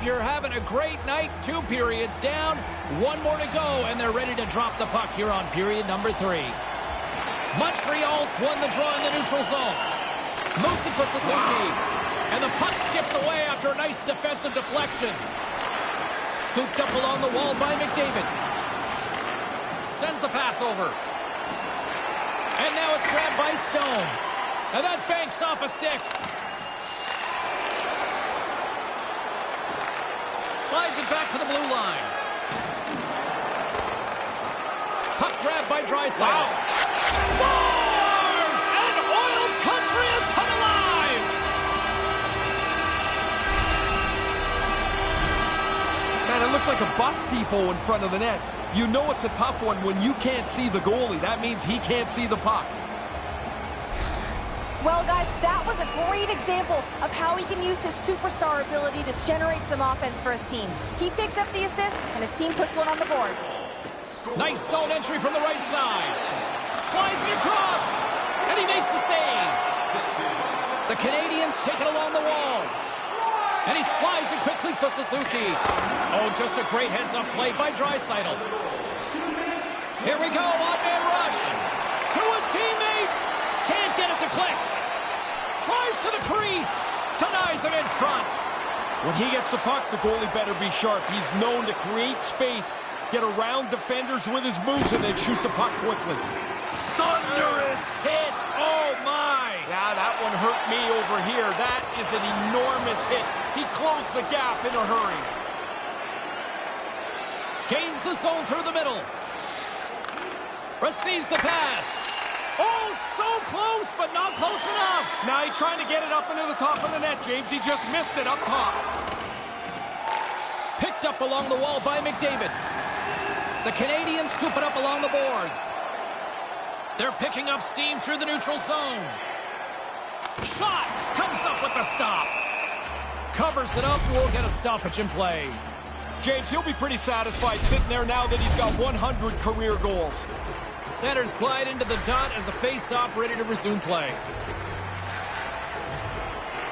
you're having a great night. 2 periods down, 1 more to go, and they're ready to drop the puck here on period number 3. Montreal's won the draw in the neutral zone. Moves it to Suzuki. And the puck skips away after a nice defensive deflection. Scooped up along the wall by McDavid. Sends the pass over. And now it's grabbed by Stone. And that banks off a stick. Slides it back to the blue line. Puck grabbed by Draisaitl. Wow. Scores! And Oil Country has come alive! Man, it looks like a bus depot in front of the net. You know it's a tough one when you can't see the goalie. That means he can't see the puck. Well, guys, that was a great example of how he can use his superstar ability to generate some offense for his team. He picks up the assist, and his team puts one on the board. Nice zone entry from the right side. Slides it across, and he makes the save. The Canadians take it along the wall. And he slides it quickly to Suzuki. Oh, just a great heads-up play by Draisaitl. Here we go, odd-man rush. To his teammate. Can't get it to click. Tries to the crease. Denies him in front. When he gets the puck, the goalie better be sharp. He's known to create space, get around defenders with his moves, and then shoot the puck quickly. Thunderous hit. Oh, my. Yeah, that one hurt me over here. That is an enormous hit. He closed the gap in a hurry. Gains the zone through the middle. Receives the pass. Oh, so close, but not close enough. Now he's trying to get it up into the top of the net, James. He just missed it up top. Picked up along the wall by McDavid. The Canadians scoop it up along the boards. They're picking up steam through the neutral zone. Shot! Comes up with the stop. Covers it up. We'll get a stoppage in play. James, he'll be pretty satisfied sitting there now that he's got 100 career goals. Centers glide into the dot as a face-off ready to resume play.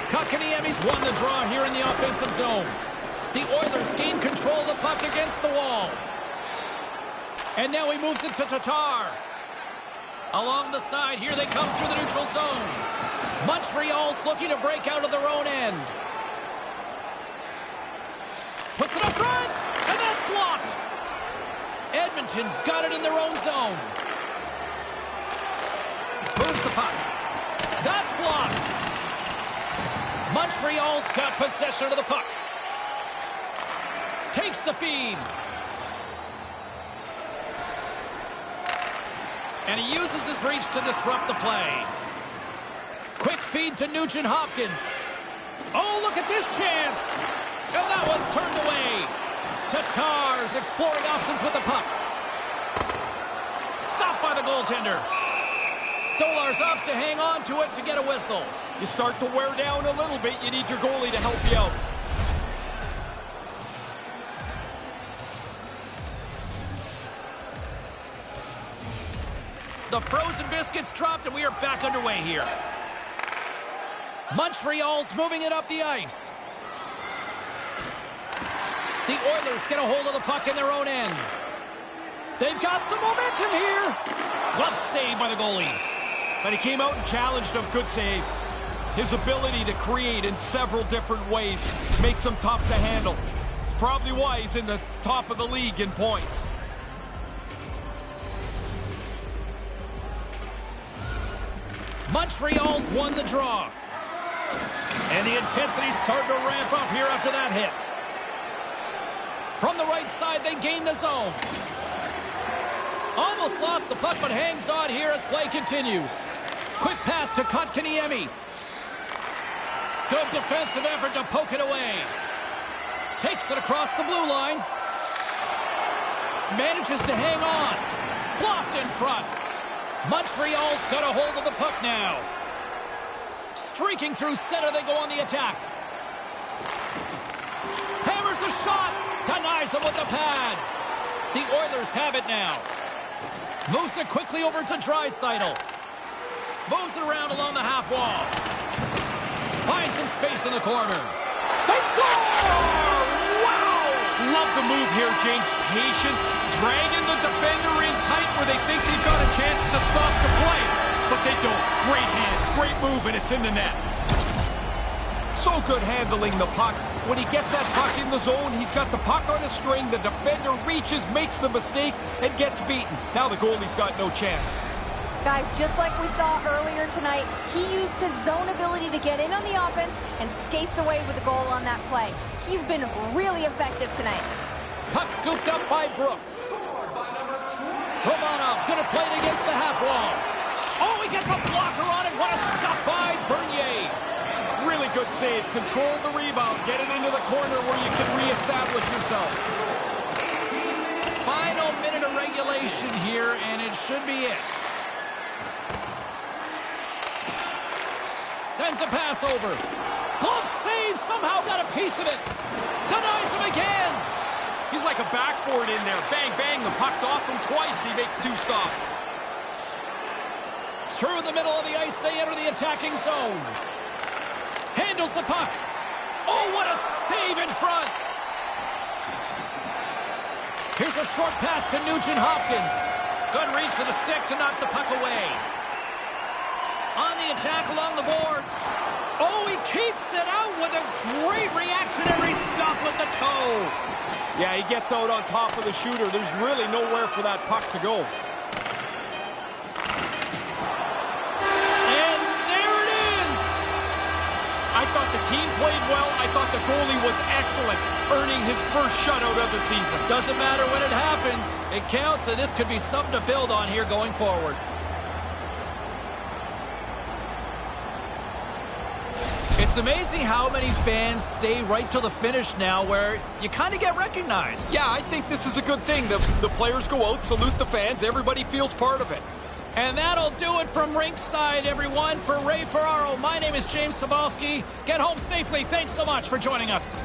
Kotkaniemi's won the draw here in the offensive zone. The Oilers gain control of the puck against the wall. And now he moves it to Tatar. Along the side, here they come through the neutral zone. Montreal's looking to break out of their own end. Puts it up front, and that's blocked. Edmonton's got it in their own zone. Moves the puck. That's blocked. Montreal's got possession of the puck. Takes the feed. And he uses his reach to disrupt the play. Quick feed to Nugent Hopkins. Oh, look at this chance. And that one's turned away. Tatar's exploring options with the puck. Stopped by the goaltender. Stolarz opts to hang on to it to get a whistle. You start to wear down a little bit, you need your goalie to help you out. The frozen biscuits dropped, and we are back underway here. Montreal's moving it up the ice. The Oilers get a hold of the puck in their own end. They've got some momentum here. Glove save by the goalie. But he came out and challenged him. Good save. His ability to create in several different ways makes him tough to handle. It's probably why he's in the top of the league in points. Montreal's won the draw. And the intensity's starting to ramp up here after that hit. From the right side, they gain the zone. Almost lost the puck, but hangs on here as play continues. Quick pass to Kotkaniemi. Good defensive effort to poke it away. Takes it across the blue line. Manages to hang on. Blocked in front. Montreal's got a hold of the puck now. Streaking through center, they go on the attack. Hammers a shot. Denies him with the pad. The Oilers have it now. Moves it quickly over to Draisaitl. Moves it around along the half wall. Finds some space in the corner. They score! Love the move here, James. Patient, dragging the defender in tight where they think they've got a chance to stop the play. But they don't. Great hands, great move, and it's in the net. So good handling the puck. When he gets that puck in the zone, he's got the puck on a string. The defender reaches, makes the mistake, and gets beaten. Now the goalie's got no chance. Guys, just like we saw earlier tonight, he used his zone ability to get in on the offense and skates away with the goal on that play. He's been really effective tonight. Puck scooped up by Brook. Romanov's going to play it against the half wall. Oh, he gets a blocker on it. What a stop by Bernier. Really good save. Control the rebound. Get it into the corner where you can reestablish yourself. Final minute of regulation here, and it should be it. Sends a pass over. Glove save. Somehow got a piece of it. Denies him again. He's like a backboard in there. Bang, bang. The puck's off him twice. He makes 2 stops. Through the middle of the ice, they enter the attacking zone. Handles the puck. Oh, what a save in front. Here's a short pass to Nugent-Hopkins. Good reach for the stick to knock the puck away. On the attack along the boards. Oh, he keeps it out with a great reactionary stop with the toe. Yeah, he gets out on top of the shooter. There's really nowhere for that puck to go. And there it is. I thought the team played well. I thought the goalie was excellent, earning his first shutout of the season. Doesn't matter when it happens. It counts, and this could be something to build on here going forward. It's amazing how many fans stay right till the finish now where you kind of get recognized. Yeah, I think this is a good thing. The players go out, salute the fans. Everybody feels part of it. And that'll do it from Rinkside, everyone. For Ray Ferraro, my name is James Cybulski. Get home safely. Thanks so much for joining us.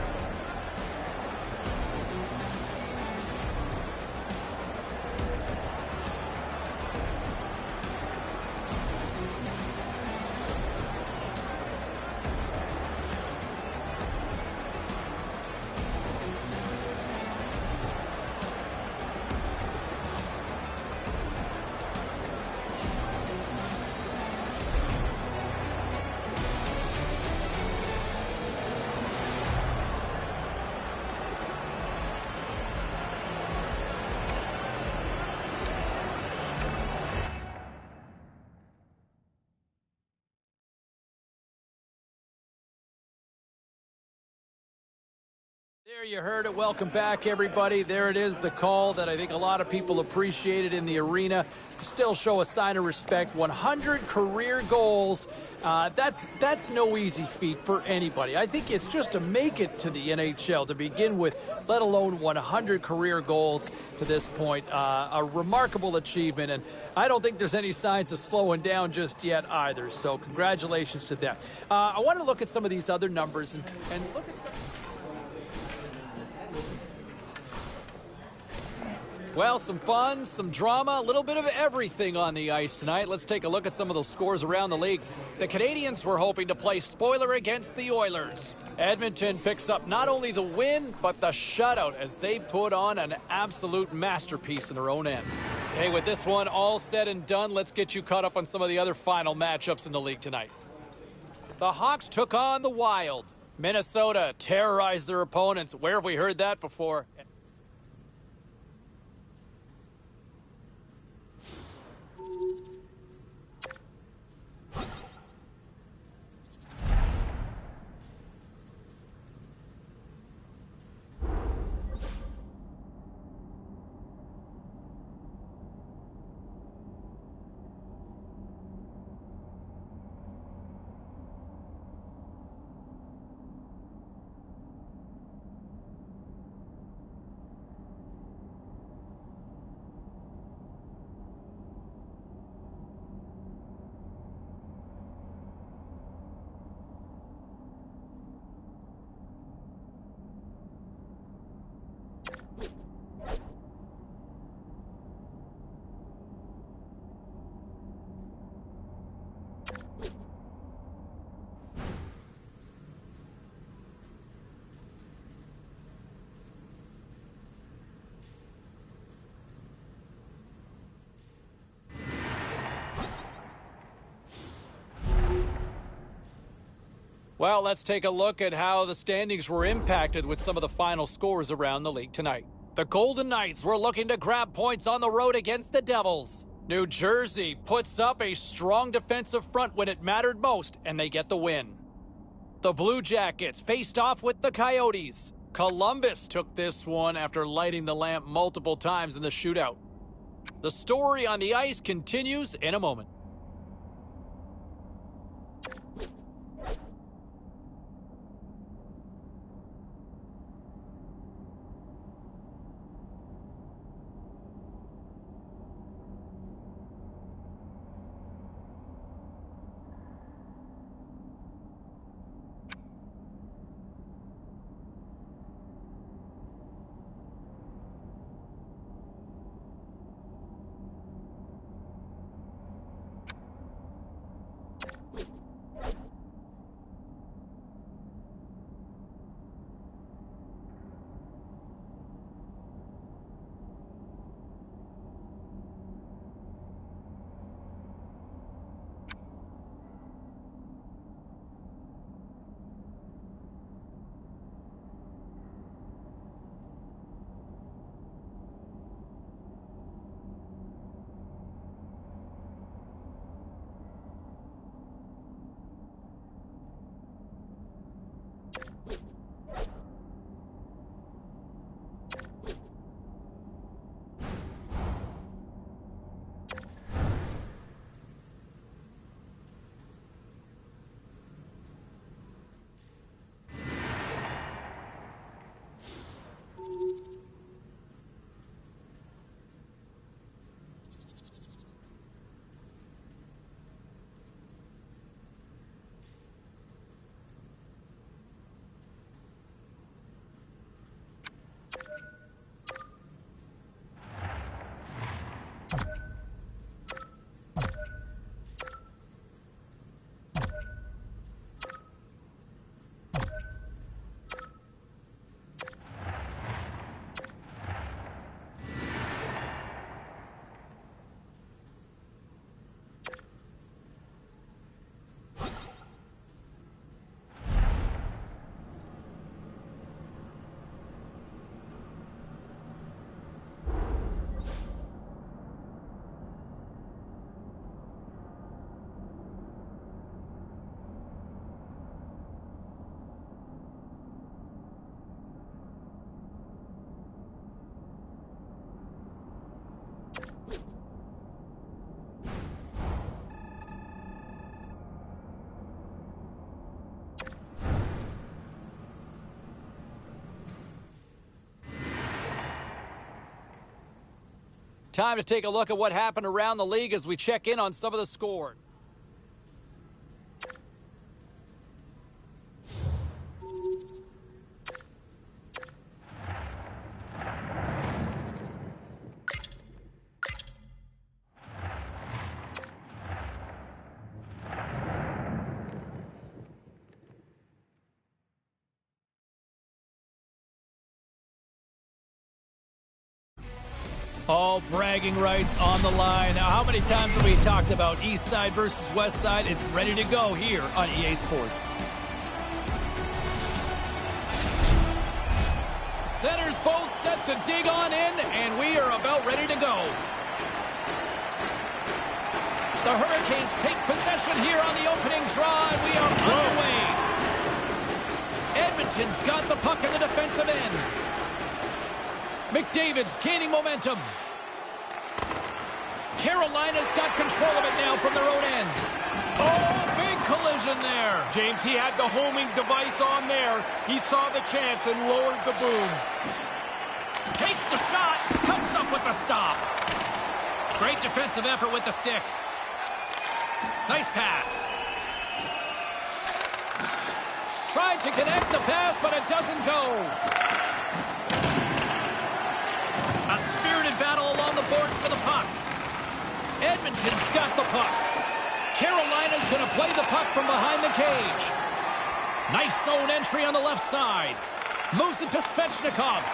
There you heard it. Welcome back, everybody. There it is, the call that I think a lot of people appreciated in the arena. Still show a sign of respect. 100 career goals. That's no easy feat for anybody. I think it's just to make it to the NHL to begin with, let alone 100 career goals to this point. A remarkable achievement, and I don't think there's any signs of slowing down just yet either. So congratulations to them. I want to look at some of these other numbers and look at some... Well, some fun, some drama, a little bit of everything on the ice tonight. Let's take a look at some of those scores around the league. The Canadiens were hoping to play spoiler against the Oilers. Edmonton picks up not only the win, but the shutout as they put on an absolute masterpiece in their own end. Hey, with this one all said and done, let's get you caught up on some of the other final matchups in the league tonight. The Hawks took on the Wild. Minnesota terrorized their opponents. Where have we heard that before? Well, let's take a look at how the standings were impacted with some of the final scores around the league tonight. The Golden Knights were looking to grab points on the road against the Devils. New Jersey puts up a strong defensive front when it mattered most, and they get the win. The Blue Jackets faced off with the Coyotes. Columbus took this one after lighting the lamp multiple times in the shootout. The story on the ice continues in a moment. Time to take a look at what happened around the league as we check in on some of the scores. All bragging rights on the line. Now, how many times have we talked about East Side versus West Side? It's ready to go here on EA Sports. Centers both set to dig on in, and we are about ready to go. The Hurricanes take possession here on the opening draw, and we are underway. Edmonton's got the puck in the defensive end. McDavid's gaining momentum. Carolina's got control of it now from their own end. Oh, big collision there. James, he had the homing device on there. He saw the chance and lowered the boom. Takes the shot, comes up with the stop. Great defensive effort with the stick. Nice pass. Tried to connect the pass, but it doesn't go. A spirited battle along the boards for the puck. Edmonton's got the puck. Carolina's going to play the puck from behind the cage. Nice zone entry on the left side. Moves it to Svechnikov.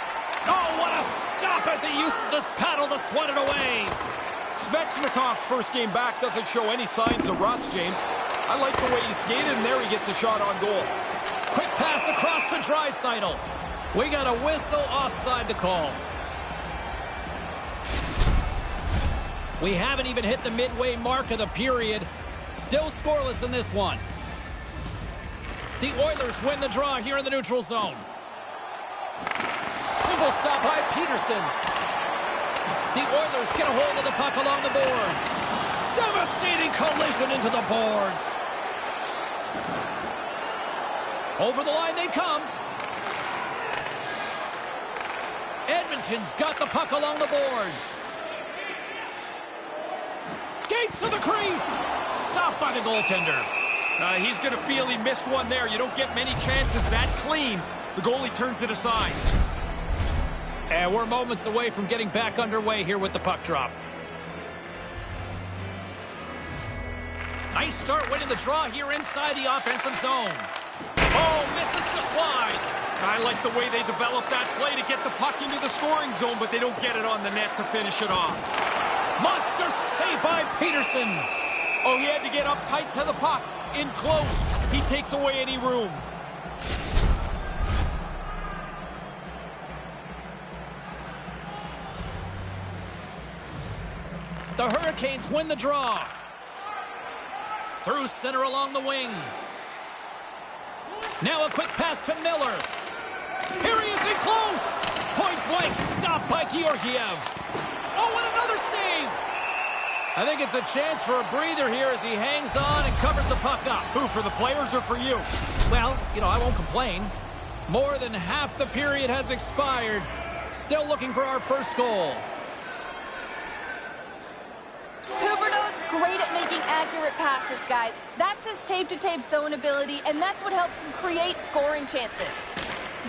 Oh, what a stop as he uses his paddle to swat it away. Svechnikov's first game back doesn't show any signs of rust, James. I like the way he skated, and there he gets a shot on goal. Quick pass across to Draisaitl. We got a whistle offside to call. We haven't even hit the midway mark of the period. Still scoreless in this one. The Oilers win the draw here in the neutral zone. Single stop by Peterson. The Oilers get a hold of the puck along the boards. Devastating collision into the boards. Over the line they come. Edmonton's got the puck along the boards. Skates to the crease. Stopped by the goaltender. He's going to feel he missed one there. You don't get many chances that clean. The goalie turns it aside. And we're moments away from getting back underway here with the puck drop. Nice start winning the draw here inside the offensive zone. Oh, misses just wide. I like the way they develop that play to get the puck into the scoring zone, but they don't get it on the net to finish it off. Monster save by Peterson. Oh, he had to get up tight to the puck. In close. He takes away any room. The Hurricanes win the draw. Through center along the wing. Now a quick pass to Miller. Here he is in close. Point blank stopped by Georgiev. Oh, and another save. I think it's a chance for a breather here as he hangs on and covers the puck up. Who, for the players or for you? Well, I won't complain. More than half the period has expired. Still looking for our first goal. Huberdeau's great at making accurate passes, guys. That's his tape-to-tape zone ability, and that's what helps him create scoring chances.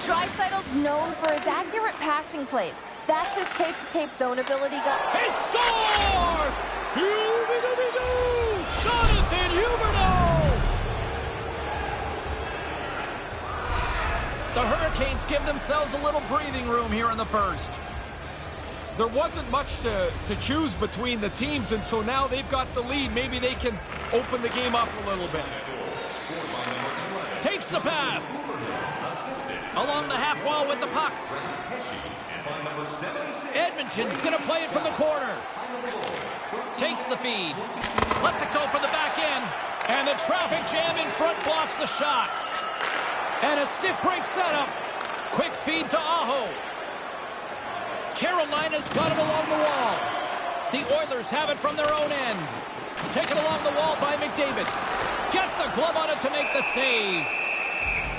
Draisaitl's known for his accurate passing plays. That's his tape-to-tape zone ability, guys. He scores! Huberdeau! Jonathan Huberdeau! The Hurricanes give themselves a little breathing room here in the first. There wasn't much to choose between the teams, and so now they've got the lead. Maybe they can open the game up a little bit. Takes the pass. Along the half wall with the puck. Edmonton's going to play it from the corner. Takes the feed. Lets it go for the back end. And the traffic jam in front blocks the shot. And a stiff break setup. Quick feed to Aho. Carolina's got it along the wall. The Oilers have it from their own end. Taken along the wall by McDavid. Gets a glove on it to make the save.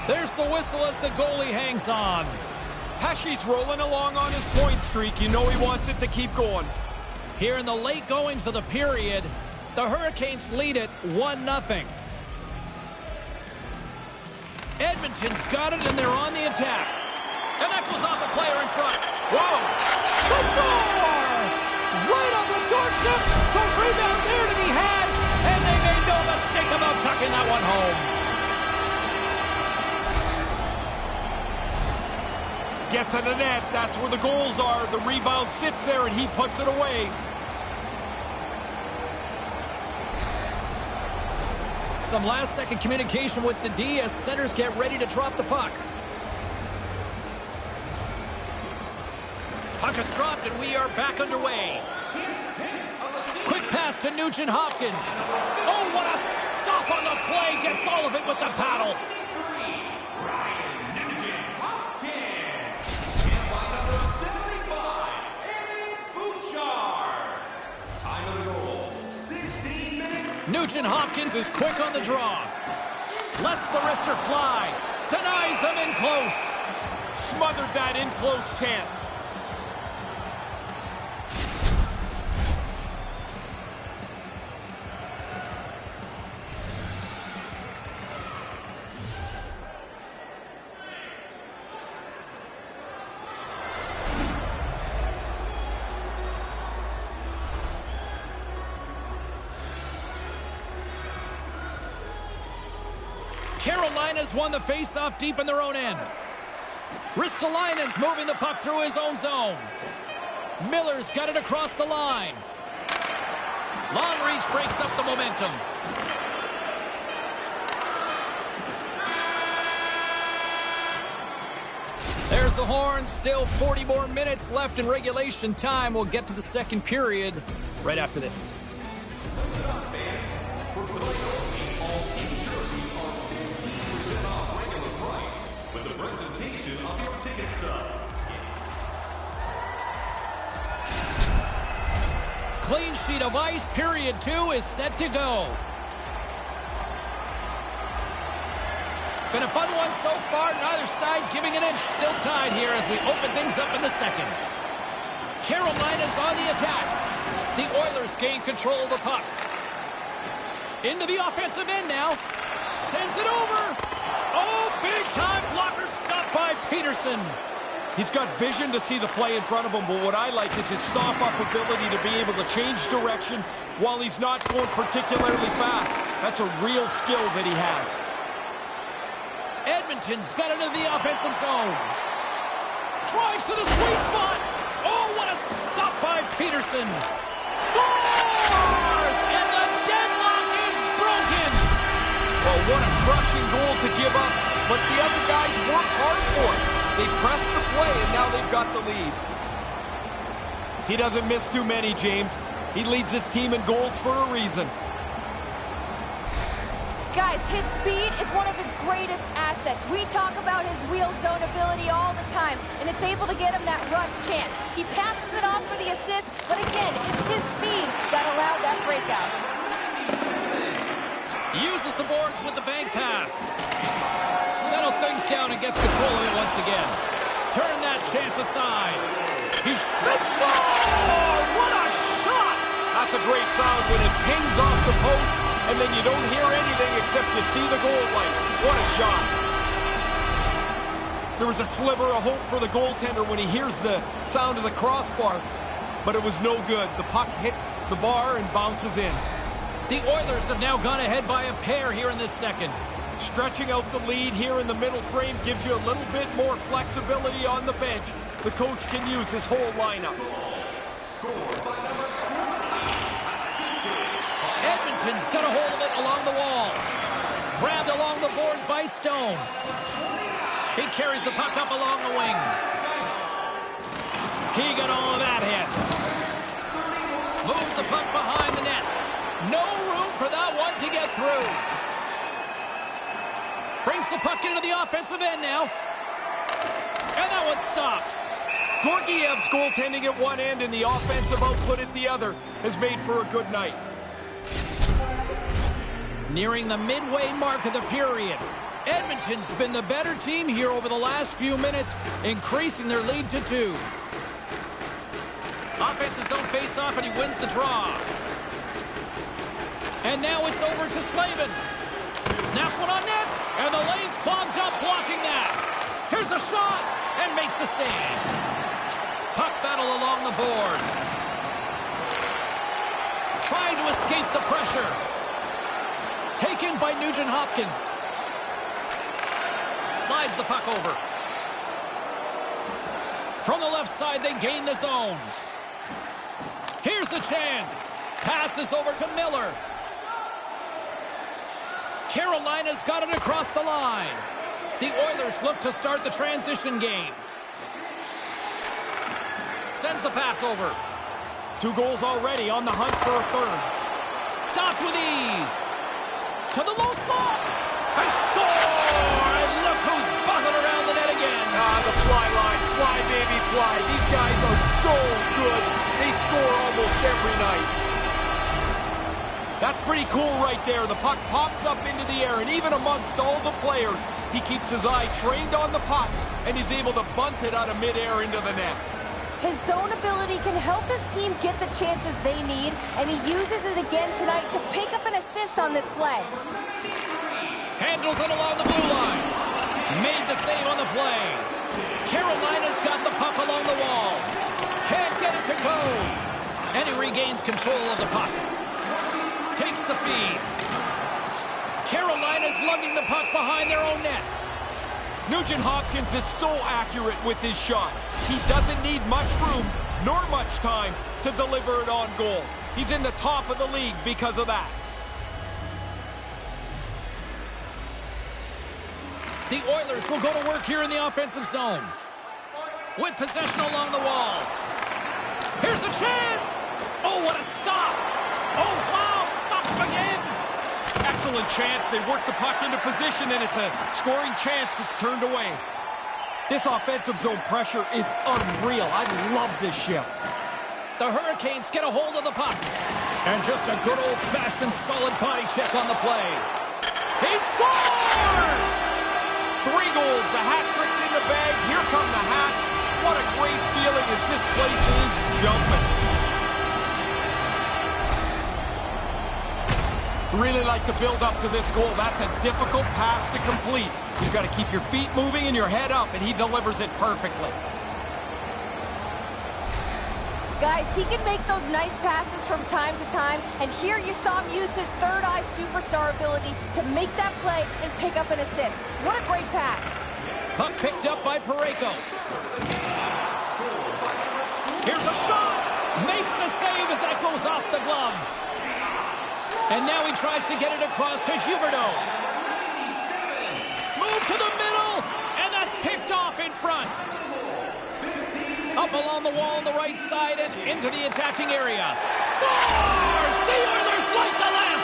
There's the whistle as the goalie hangs on. Pesci's rolling along on his point streak. You know he wants it to keep going. Here in the late goings of the period, the Hurricanes lead it 1-0. Edmonton's got it, and they're on the attack. And that goes off a player in front. Whoa! Let's score! Right on the doorstep. The rebound there to be had. And they made no mistake about tucking that one home. Get to the net. That's where the goals are. The rebound sits there, and he puts it away. Some last-second communication with the D as centers get ready to drop the puck. Puck is dropped, and we are back underway. Quick pass to Nugent-Hopkins. Oh, what a stop on the play. Gets all of it with the paddle. Nugent-Hopkins is quick on the draw. Lets the wrister fly. Denies him in close. Smothered that in close chance. Carolina's won the face-off deep in their own end. Ristolainen's moving the puck through his own zone. Miller's got it across the line. Long reach breaks up the momentum. the horn. Still 40 more minutes left in regulation time. We'll get to the second period right after this. Clean sheet of ice. Period 2 is set to go. Been a fun one so far. Neither side giving an inch. Still tied here as we open things up in the second. Carolina's on the attack. The Oilers gain control of the puck. Into the offensive end now. Sends it over. Oh, big-time blocker stopped by Peterson. He's got vision to see the play in front of him, but what I like is his stop-up ability to be able to change direction while he's not going particularly fast. That's a real skill that he has. Edmonton's got it into the offensive zone. Drives to the sweet spot. Oh, what a stop by Peterson. Scores! And the deadlock is broken. Well, what a crushing goal to give up, but the other guys worked hard for it. They pressed the play, and now they've got the lead. He doesn't miss too many, James. He leads his team in goals for a reason. Guys, his speed is one of his greatest assets. We talk about his wheel zone ability all the time, and it's able to get him that rush chance. He passes it off for the assist, but again, it's his speed that allowed that breakout. Uses the boards with the bank pass. Settles things down and gets control of it once again. Turn that chance aside. He's score! What a shot! That's a great sound when it pings off the post, and then you don't hear anything except you see the goal light. What a shot. There was a sliver of hope for the goaltender when he hears the sound of the crossbar, but it was no good. The puck hits the bar and bounces in. The Oilers have now gone ahead by a pair here in this second. Stretching out the lead here in the middle frame gives you a little bit more flexibility on the bench. The coach can use his whole lineup. Edmonton's got a hold of it along the wall. Grabbed along the boards by Stone. He carries the puck up along the wing. He got all of that hit. Moves the puck behind the net. No room for that one to get through. Brings the puck into the offensive end now. And that one's stopped. Gorgiev's goaltending at one end and the offensive output at the other has made for a good night. Nearing the midway mark of the period. Edmonton's been the better team here over the last few minutes, increasing their lead to 2. Offensive zone face-off, and he wins the draw. And now it's over to Slavin. Snaps one on net, and the lane's clogged up, blocking that. Here's a shot, and makes the save. Puck battle along the boards. Trying to escape the pressure. Taken by Nugent-Hopkins. Slides the puck over. From the left side, they gain the zone. Here's the chance. Passes over to Miller. Carolina's got it across the line. The Oilers look to start the transition game. Sends the pass over. 2 goals already, on the hunt for a third. Stopped with ease. To the low slot. And score! And look who's buzzing around the net again. The fly line. Fly, baby, fly. These guys are so good. They score almost every night. That's pretty cool right there. The puck pops up into the air, and even amongst all the players, he keeps his eye trained on the puck, and he's able to bunt it out of midair into the net. His zone ability can help his team get the chances they need, and he uses it again tonight to pick up an assist on this play. Handles it along the blue line. Made the save on the play. Carolina's got the puck along the wall. Can't get it to go. And he regains control of the puck. Takes the feed. Carolina's lugging the puck behind their own net. Nugent-Hopkins is so accurate with his shot. He doesn't need much room nor much time to deliver it on goal. He's in the top of the league because of that. The Oilers will go to work here in the offensive zone. with possession along the wall. Here's a chance. Oh, what a stop. Oh, wow, stops him again. Excellent chance. They work the puck into position, and it's a scoring chance that's turned away. This offensive zone pressure is unreal. I love this shift. The Hurricanes get a hold of the puck. And just a good old-fashioned solid body check on the play. He scores! 3 goals. The hat trick's in the bag. Here come the hat. What a great feeling as this place is jumping. Really like the build up to this goal. That's a difficult pass to complete. You've got to keep your feet moving and your head up, and he delivers it perfectly. Guys, he can make those nice passes from time to time, and here you saw him use his third-eye superstar ability to make that play and pick up an assist. What a great pass. Puck picked up by Parayko. Here's a shot. Makes the save as that goes off the glove. And now he tries to get it across to Huberdeau. Move to the middle, and that's picked off in front. Up along the wall on the right side and into the attacking area. Scores! The Oilers light the lamp!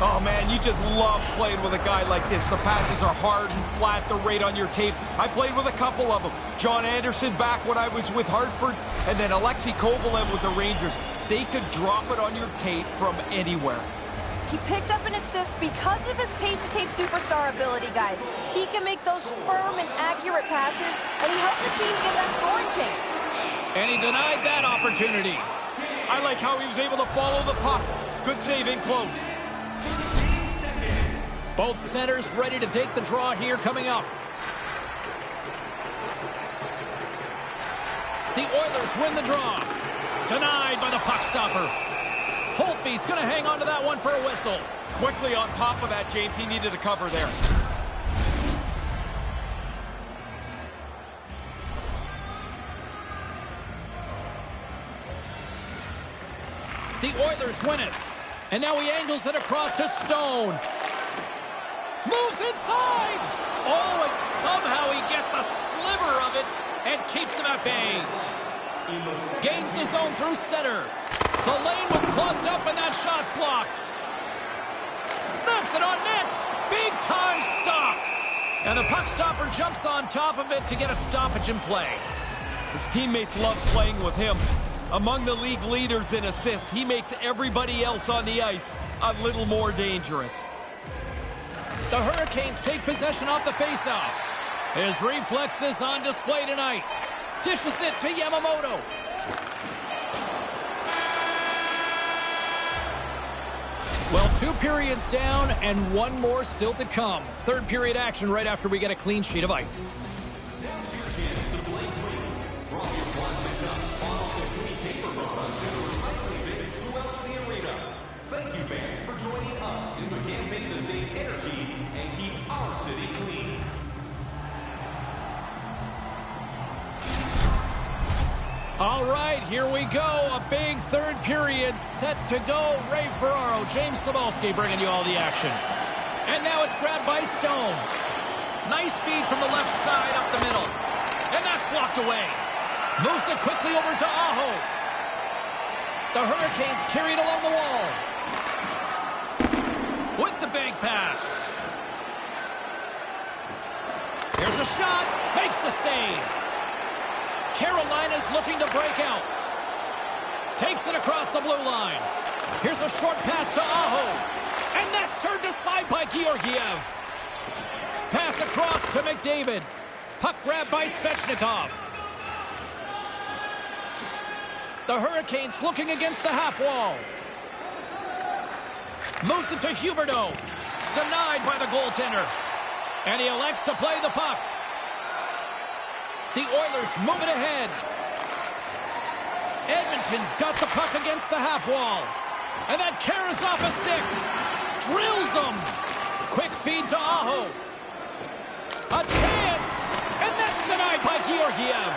Oh, man, you just love playing with a guy like this. The passes are hard and flat. They're right on your tape. I played with a couple of them. John Anderson back when I was with Hartford, and then Alexei Kovalev with the Rangers. They could drop it on your tape from anywhere. He picked up an assist because of his tape-to-tape superstar ability, guys. He can make those firm and accurate passes, and he helped the team get that scoring chance. And he denied that opportunity. I like how he was able to follow the puck. Good save in close. Both centers ready to take the draw here coming up. The Oilers win the draw. Denied by the puck stopper. Holtby's going to hang on to that one for a whistle. Quickly on top of that, James. He needed a cover there. The Oilers win it. And now he angles it across to Stone. Moves inside. Oh, and somehow he gets a sliver of it and keeps him at bay. Gains the zone through center. The lane was clogged up and that shot's blocked. Snaps it on net. Big time stop. And the puck stopper jumps on top of it to get a stoppage in play. His teammates love playing with him. Among the league leaders in assists, he makes everybody else on the ice a little more dangerous. The Hurricanes take possession off the faceoff. His reflexes on display tonight. Dishes it to Yamamoto. Well, 2 periods down and 1 more still to come. Third period action right after we get a clean sheet of ice. Thank you, fans, for joining us in the campaign to save energy and keep our city clean. All right, here we go. A big third period set to go. Ray Ferraro, James Cebulski bringing you all the action. And now it's grabbed by Stone. Nice feed from the left side up the middle. And that's blocked away. Moves it quickly over to Aho. The Hurricanes carry it along the wall. With the bank pass. Here's a shot. Makes the save. Carolina's looking to break out. Takes it across the blue line. Here's a short pass to Aho. And that's turned aside by Georgiev. Pass across to McDavid. Puck grabbed by Svechnikov. The Hurricanes looking against the half wall. Moves it to Huberdeau. Denied by the goaltender. And he elects to play the puck. The Oilers move it ahead. Edmonton's got the puck against the half wall. And that carries off a stick. Drills them. Quick feed to Aho. A chance. And that's denied by Georgiev.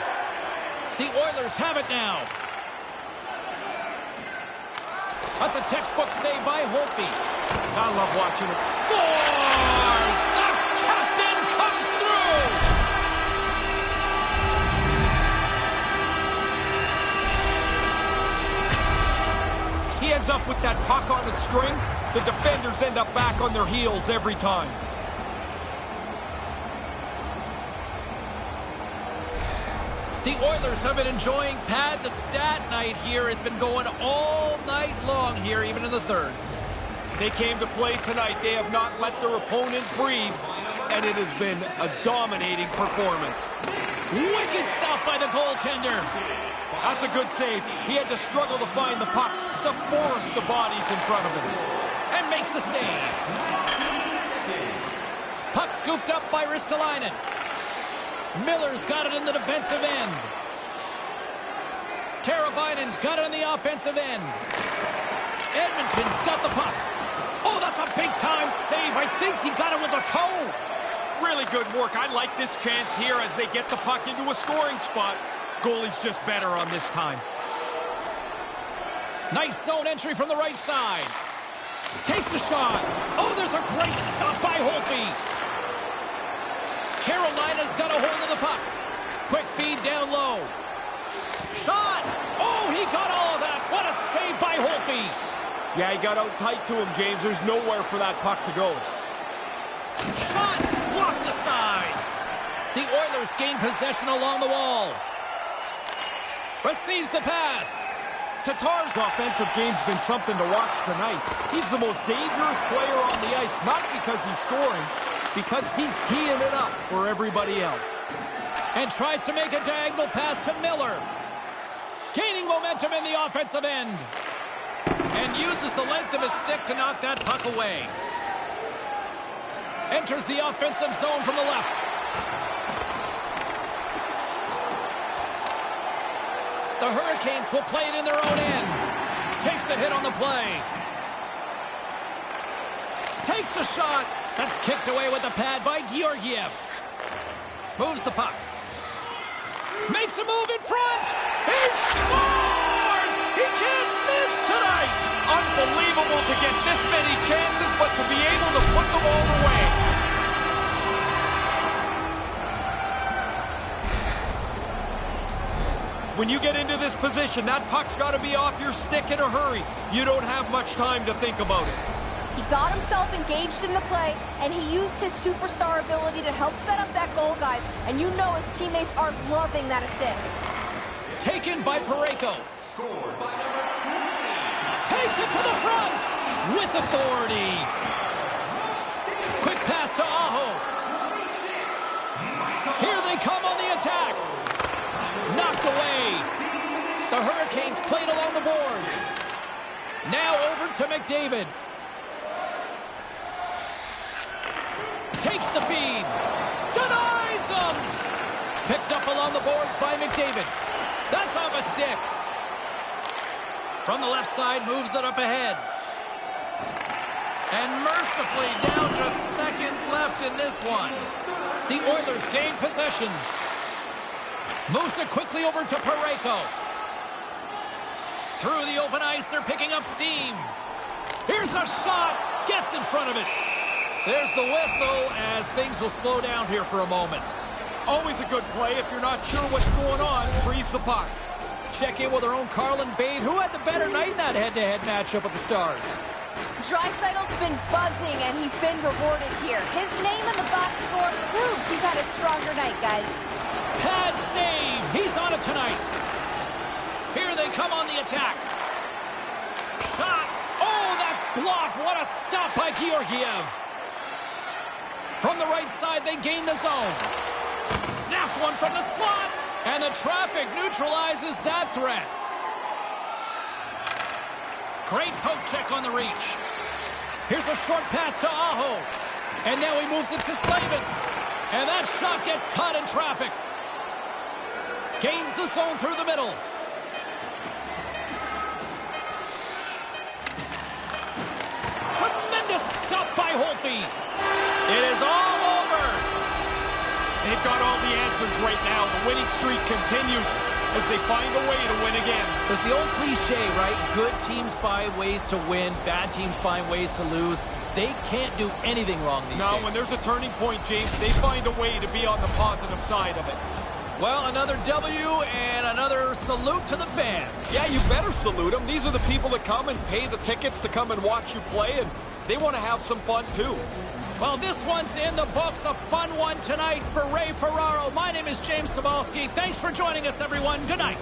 The Oilers have it now. That's a textbook save by Holtby. I love watching it. Scores! The captain comes through! He ends up with that puck on its string. The defenders end up back on their heels every time. The Oilers have been enjoying pad the stat night here. It's been going all night long here, even in the third. They came to play tonight. They have not let their opponent breathe, and it has been a dominating performance. Wicked stop by the goaltender. That's a good save. He had to struggle to find the puck. It's a forest of bodies in front of him. And makes the save. Puck scooped up by Ristolainen. Miller's got it in the defensive end. Teravainen's got it in the offensive end. Edmonton's got the puck. Oh, that's a big-time save. I think he got it with a toe. Really good work. I like this chance here as they get the puck into a scoring spot. Goalie's just better on this time. Nice zone entry from the right side. Takes a shot. Oh, there's a great stop by Holtby. Carolina's got a hold of the puck. Quick feed down low. Shot! Oh, he got all of that. What a save by Holtby. Yeah, he got out tight to him, James. There's nowhere for that puck to go. Shot! Blocked aside. The Oilers gain possession along the wall. Receives the pass. Tatar's offensive game's been something to watch tonight. He's the most dangerous player on the ice, not because he's scoring, because he's teeing it up for everybody else. And tries to make a diagonal pass to Miller. Gaining momentum in the offensive end. And uses the length of his stick to knock that puck away. Enters the offensive zone from the left. The Hurricanes will play it in their own end. Takes a hit on the play. Takes a shot. That's kicked away with the pad by Georgiev. Moves the puck. Makes a move in front. He scores! He can't miss tonight! Unbelievable to get this many chances, but to be able to put them all away. When you get into this position, that puck's got to be off your stick in a hurry. You don't have much time to think about it. He got himself engaged in the play, and he used his superstar ability to help set up that goal, guys. And you know his teammates are loving that assist. Taken by Parayko. Takes it to the front with authority. Quick pass to Aho. Here they come on the attack. Knocked away. The Hurricanes played along the boards. Now over to McDavid. Takes the feed. Denies him. Picked up along the boards by McDavid. That's off a stick. From the left side, moves it up ahead. And mercifully, down just seconds left in this one. The Oilers gain possession. Moves it quickly over to Parayko. Through the open ice, they're picking up steam. Here's a shot. Gets in front of it. There's the whistle as things will slow down here for a moment. Always a good play. If you're not sure what's going on, freeze the puck. Check in with our own Carlin Bade. Who had the better night in that head-to-head matchup with the Stars? Draisaitl's been buzzing, and he's been rewarded here. His name in the box score proves he's had a stronger night, guys. Pad save. He's on it tonight. Here they come on the attack. Shot. Oh, that's blocked. What a stop by Georgiev. From the right side, they gain the zone. Snaps one from the slot. And the traffic neutralizes that threat. Great poke check on the reach. Here's a short pass to Aho. And now he moves it to Slavin. And that shot gets caught in traffic. Gains the zone through the middle. Tremendous stop by Holtby. It is all over. They've got all the answers right now. The winning streak continues. as they find a way to win again. There's the old cliche, right? Good teams find ways to win, bad teams find ways to lose. They can't do anything wrong these days. Now, when there's a turning point, James, they find a way to be on the positive side of it. Well, another W and another salute to the fans. Yeah, you better salute them. These are the people that come and pay the tickets to come and watch you play, and they want to have some fun, too. Well, this one's in the books. A fun one tonight for Ray Ferraro. My name is James Cybulski. Thanks for joining us, everyone. Good night.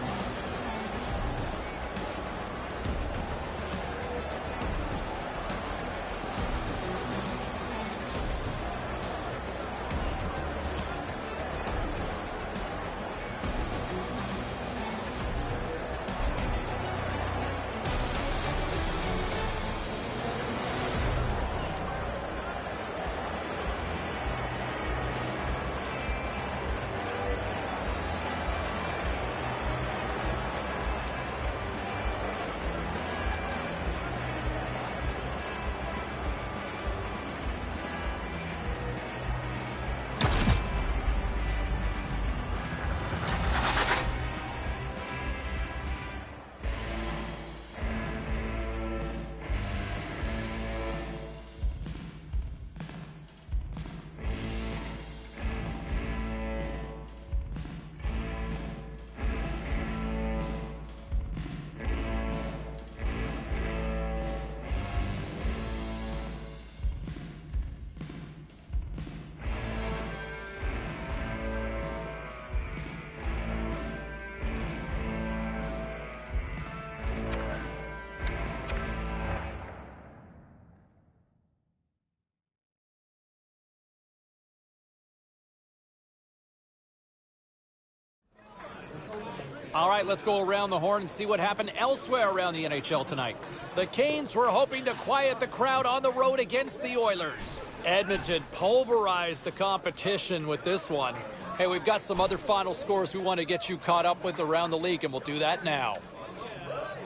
All right, let's go around the horn and see what happened elsewhere around the NHL tonight. The Canes were hoping to quiet the crowd on the road against the Oilers. Edmonton pulverized the competition with this one. Hey, we've got some other final scores we want to get you caught up with around the league, and we'll do that now.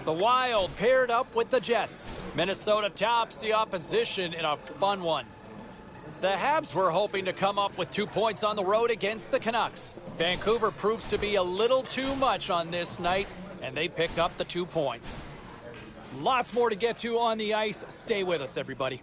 The Wild paired up with the Jets. Minnesota tops the opposition in a fun one. The Habs were hoping to come up with 2 points on the road against the Canucks. Vancouver proves to be a little too much on this night, and they pick up the 2 points. Lots more to get to on the ice. Stay with us, everybody.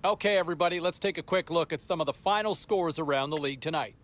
Okay, everybody, let's take a quick look at some of the final scores around the league tonight.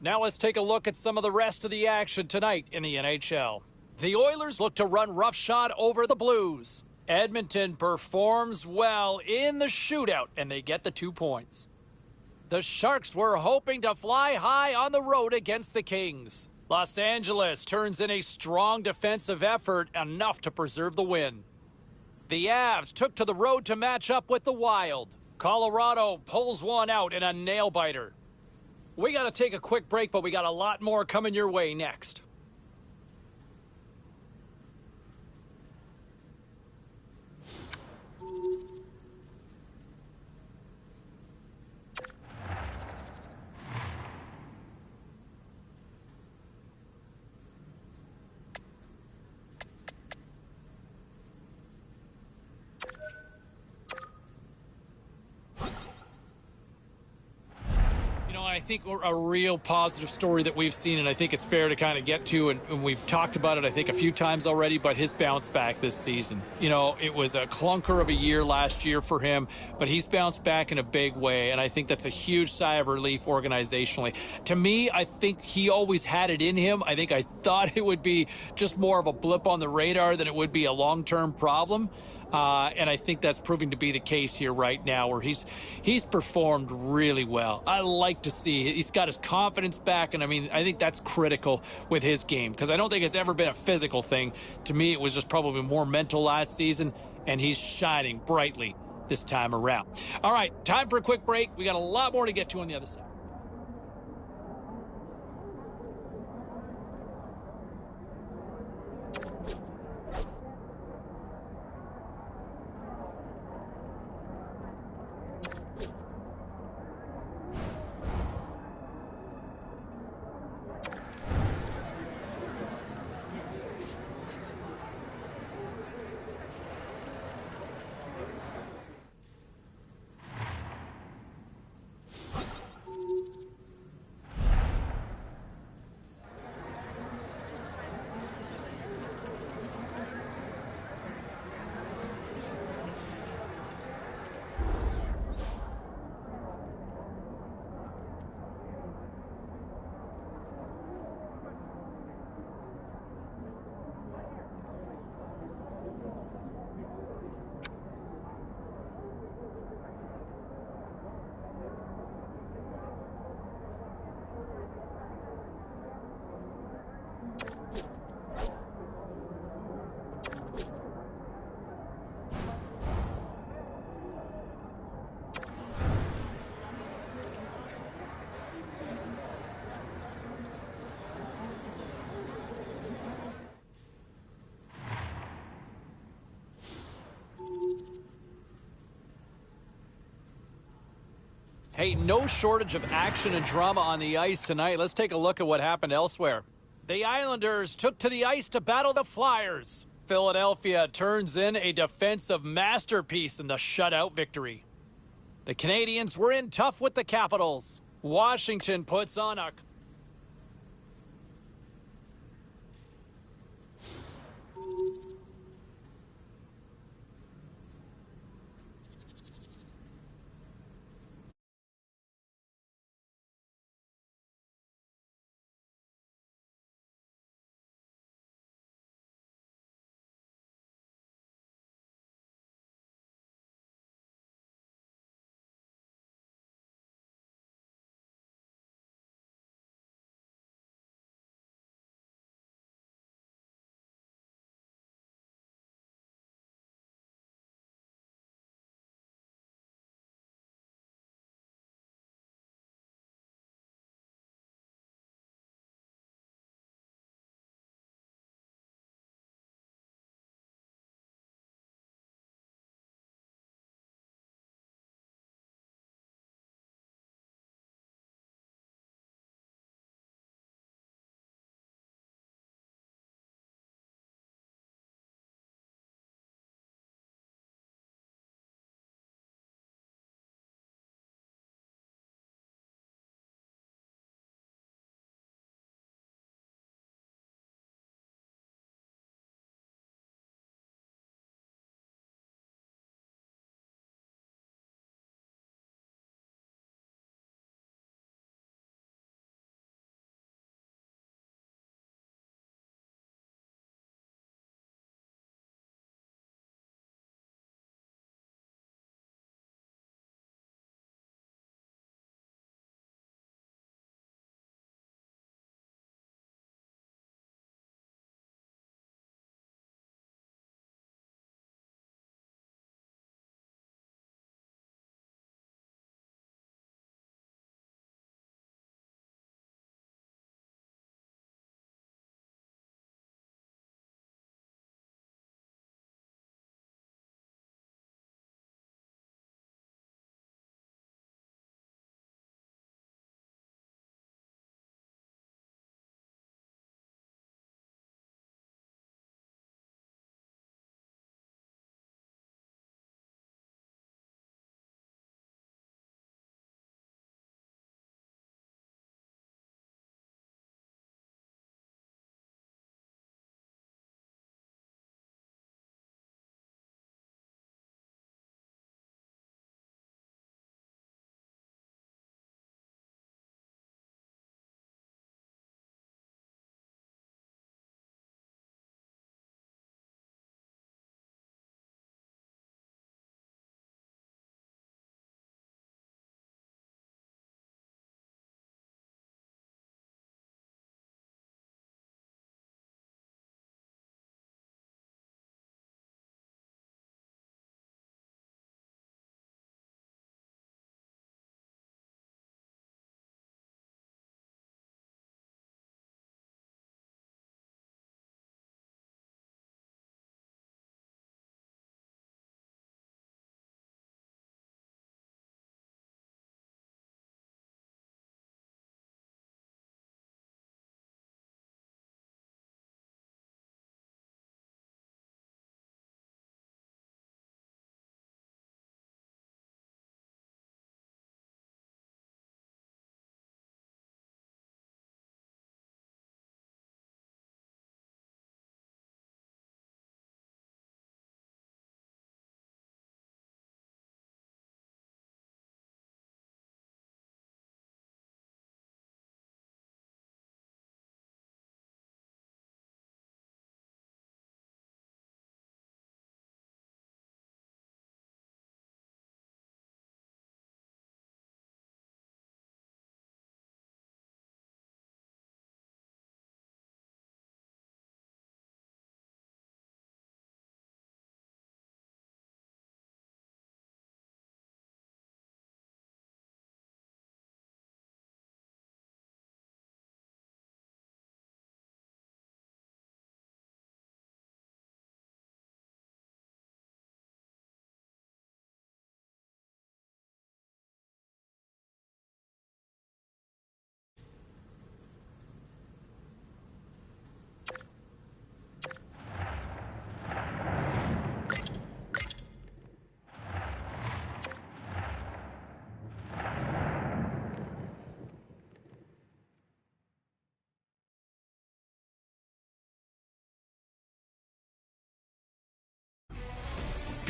Now let's take a look at some of the rest of the action tonight in the NHL. The Oilers look to run roughshod over the Blues. Edmonton performs well in the shootout, and they get the 2 points. The Sharks were hoping to fly high on the road against the Kings. Los Angeles turns in a strong defensive effort, enough to preserve the win. The Avs took to the road to match up with the Wild. Colorado pulls one out in a nail-biter. We got to take a quick break, but we got a lot more coming your way next. I think a real positive story that we've seen, and I think it's fair to kind of get to, and we've talked about it, I think, a few times already, but his bounce back this season. It was a clunker of a year last year for him, but he's bounced back in a big way, and I think that's a huge sigh of relief organizationally. To me, I think he always had it in him. I think I thought it would be just more of a blip on the radar than it would be a long-term problem. And I think that's proving to be the case here right now, where he's performed really well. I like to see he's got his confidence back, and I think that's critical with his game, because I don't think it's ever been a physical thing. To me, it was just probably more mental last season, and he's shining brightly this time around. All right, time for a quick break. We got a lot more to get to on the other side. Hey, no shortage of action and drama on the ice tonight. Let's take a look at what happened elsewhere. The Islanders took to the ice to battle the Flyers. Philadelphia turns in a defensive masterpiece in the shutout victory. The Canadiens were in tough with the Capitals. Washington puts on a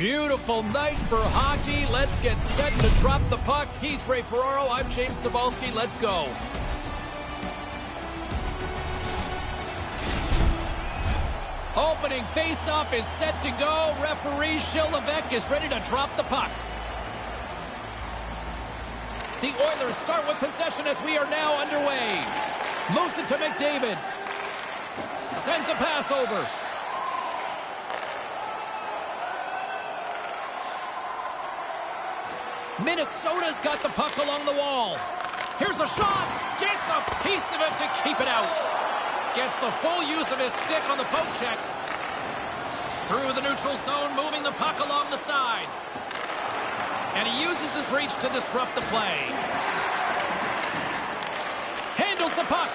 Beautiful night for hockey. Let's get set to drop the puck. He's Ray Ferraro. I'm James Cybulski. Let's go. Opening face-off is set to go. Referee Shilevek is ready to drop the puck. The Oilers start with possession as we are now underway. Moves it to McDavid. Sends a pass over. Minnesota's got the puck along the wall. Here's a shot. Gets a piece of it to keep it out. Gets the full use of his stick on the poke check. Through the neutral zone, moving the puck along the side. And he uses his reach to disrupt the play. Handles the puck.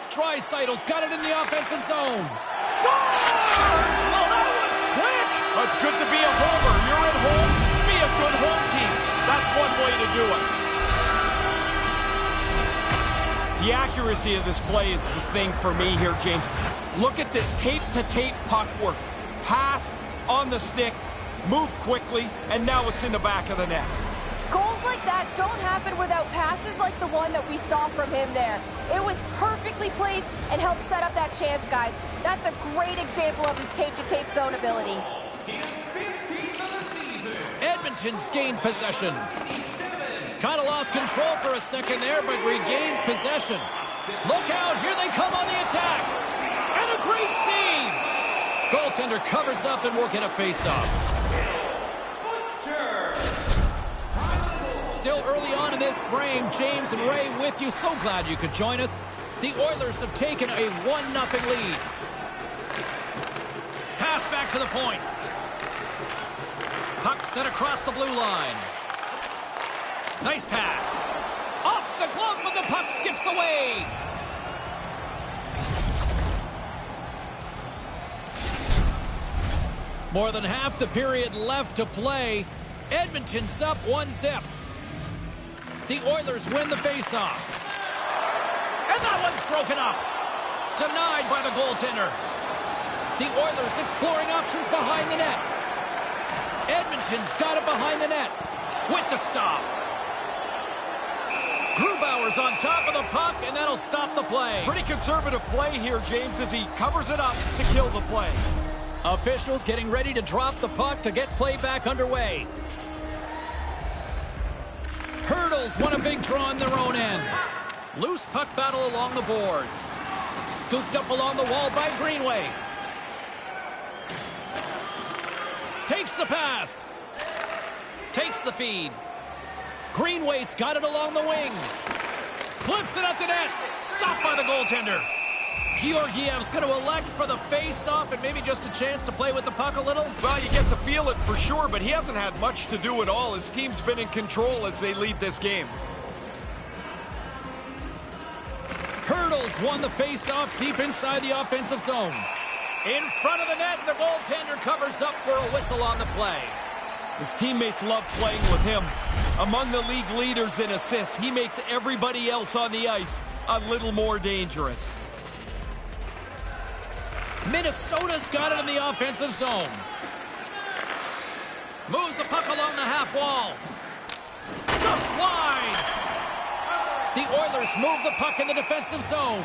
Draisaitl's got it in the offensive zone. Scores! Well, that was quick! It's good to be a homer. You're at home. Be a good home team. That's one way to do it. The accuracy of this play is the thing for me here, James. Look at this tape-to-tape puck work. Pass on the stick, move quickly, and now it's in the back of the net. Goals like that don't happen without passes like the one that we saw from him there. It was perfectly placed and helped set up that chance, guys. That's a great example of his tape-to-tape zone ability. Edmonton's gained possession. Kind of lost control for a second there, but regains possession. Look out, here they come on the attack. And a great save. Goaltender covers up and we'll get a face-off. Still early on in this frame, James and Ray with you. So glad you could join us. The Oilers have taken a 1-0 lead. Pass back to the point. Puck set across the blue line. Nice pass. Off the glove, but the puck skips away. More than half the period left to play. Edmonton's up 1-0. The Oilers win the faceoff. And that one's broken up. Denied by the goaltender. The Oilers exploring options behind the net. Edmonton's got it behind the net. With the stop. Grubauer's on top of the puck, and that'll stop the play. Pretty conservative play here, James, as he covers it up to kill the play. Officials getting ready to drop the puck to get play back underway. Hurdles won a big draw in their own end. Loose puck battle along the boards. Scooped up along the wall by Greenway. Takes the pass. Takes the feed. Greenway's got it along the wing. Flips it up the net. Stopped by the goaltender. Georgiev's going to elect for the face-off and maybe just a chance to play with the puck a little. Well, you get to feel it for sure, but he hasn't had much to do at all. His team's been in control as they lead this game. Hurdles won the face-off deep inside the offensive zone. In front of the net, the goaltender covers up for a whistle on the play. His teammates love playing with him. Among the league leaders in assists, he makes everybody else on the ice a little more dangerous. Minnesota's got it in the offensive zone. Moves the puck along the half wall. Just wide. The Oilers move the puck in the defensive zone.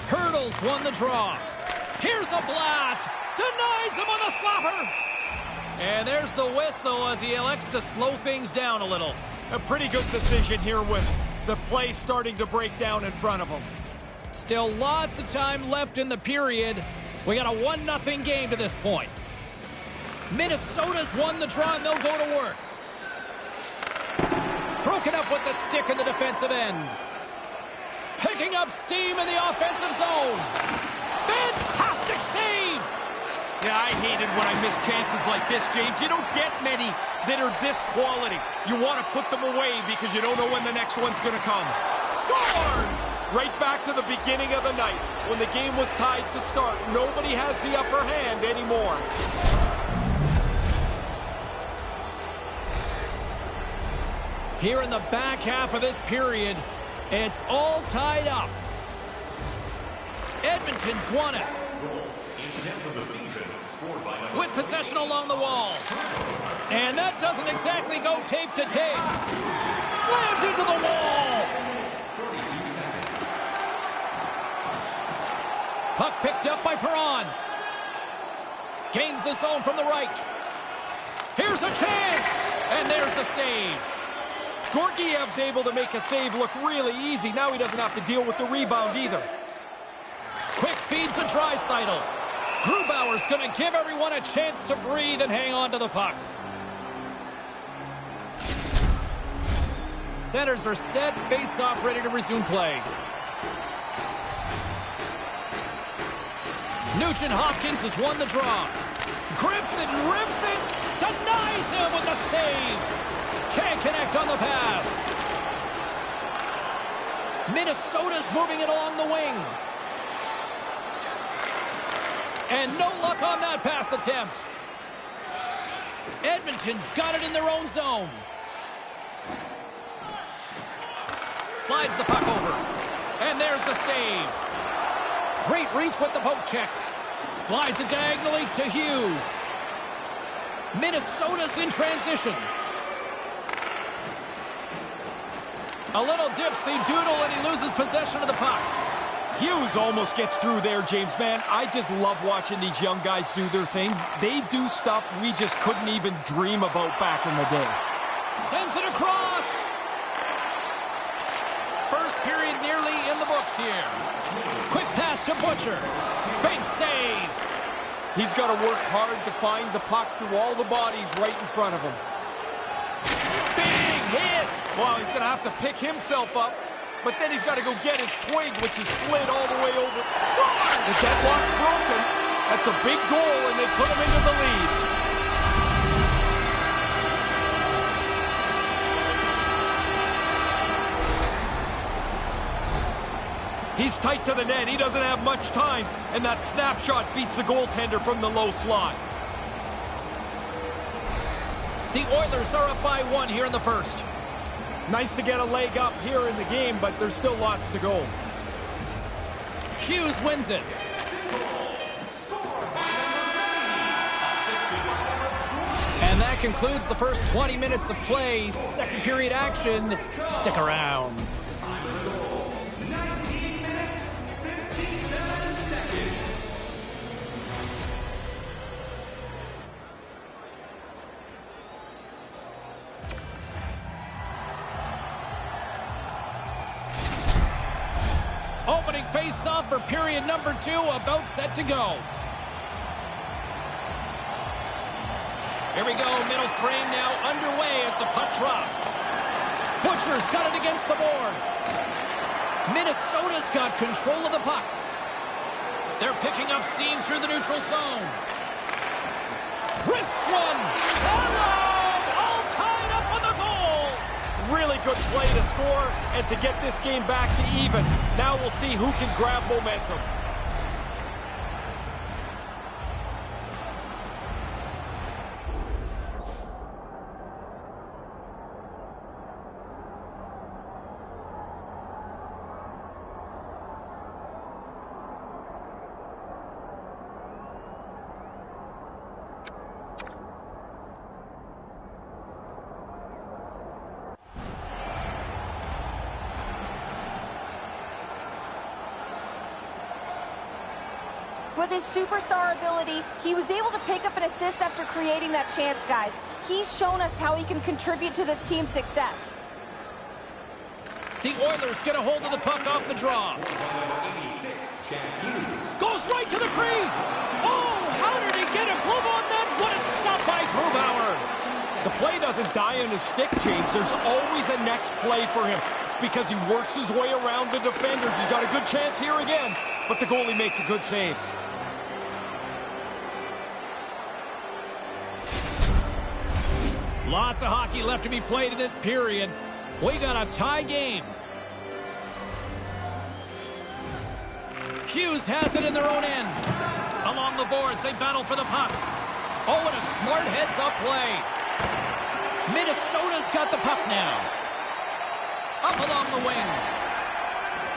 Hurdles won the draw. Here's a blast. Denies him on the slapper. And there's the whistle as he elects to slow things down a little. A pretty good decision here with the play starting to break down in front of him. Still lots of time left in the period. We got a 1-0 game to this point. Minnesota's won the draw and they'll go to work. Broken up with the stick in the defensive end. Picking up steam in the offensive zone. Fantastic save. Yeah, I hate it when I miss chances like this, James. You don't get many that are this quality. You want to put them away because you don't know when the next one's going to come. Scores! Right back to the beginning of the night when the game was tied to start. Nobody has the upper hand anymore. Here in the back half of this period, it's all tied up. Edmonton's won it. With possession along the wall. And that doesn't exactly go tape to tape. Slammed into the wall. Puck picked up by Perron. Gains the zone from the right. Here's a chance. And there's the save. Georgiev's able to make a save look really easy. Now he doesn't have to deal with the rebound either. Quick feed to Draisaitl. Grubauer's going to give everyone a chance to breathe and hang on to the puck. Centers are set. Face-off ready to resume play. Nugent-Hopkins has won the draw. Grips it and rips it. Denies him with the save. Can't connect on the pass. Minnesota's moving it along the wing. And no luck on that pass attempt. Edmonton's got it in their own zone. Slides the puck over. And there's the save. Great reach with the poke check. Slides it diagonally to Hughes. Minnesota's in transition. A little dipsy doodle and he loses possession of the puck. Hughes almost gets through there, James, man. I just love watching these young guys do their thing. They do stuff we just couldn't even dream about back in the day. Sends it across. First period nearly in the books here. Quick pass to Butcher. Big save. He's got to work hard to find the puck through all the bodies right in front of him. Big hit. Well, he's going to have to pick himself up, but then he's got to go get his twig, which is slid all the way over. Scores! The deadlock's broken. That's a big goal, and they put him into the lead. He's tight to the net. He doesn't have much time, and that snapshot beats the goaltender from the low slot. The Oilers are up by 1 here in the first. Nice to get a leg up here in the game, but there's still lots to go. Hughes wins it. And that concludes the first 20 minutes of play. Second period action. Stick around. Opening face-off for period number 2, about set to go. Here we go, middle frame now underway as the puck drops. Butcher's got it against the boards. Minnesota's got control of the puck. They're picking up steam through the neutral zone. Wrists one. All tied up on the goal. Really good play to score and to get this game back to even. Now we'll see who can grab momentum. With his superstar ability, he was able to pick up an assist after creating that chance, guys. He's shown us how he can contribute to this team's success. The Oilers get a hold of the puck off the draw. Goes right to the crease. Oh, how did he get a glove on that? What a stop by Grubauer. The play doesn't die on his stick, James. There's always a next play for him. It's because he works his way around the defenders. He's got a good chance here again, but the goalie makes a good save. Lots of hockey left to be played in this period. We got a tie game. Hughes has it in their own end. Along the boards, they battle for the puck. Oh, and a smart heads-up play. Minnesota's got the puck now. Up along the wing.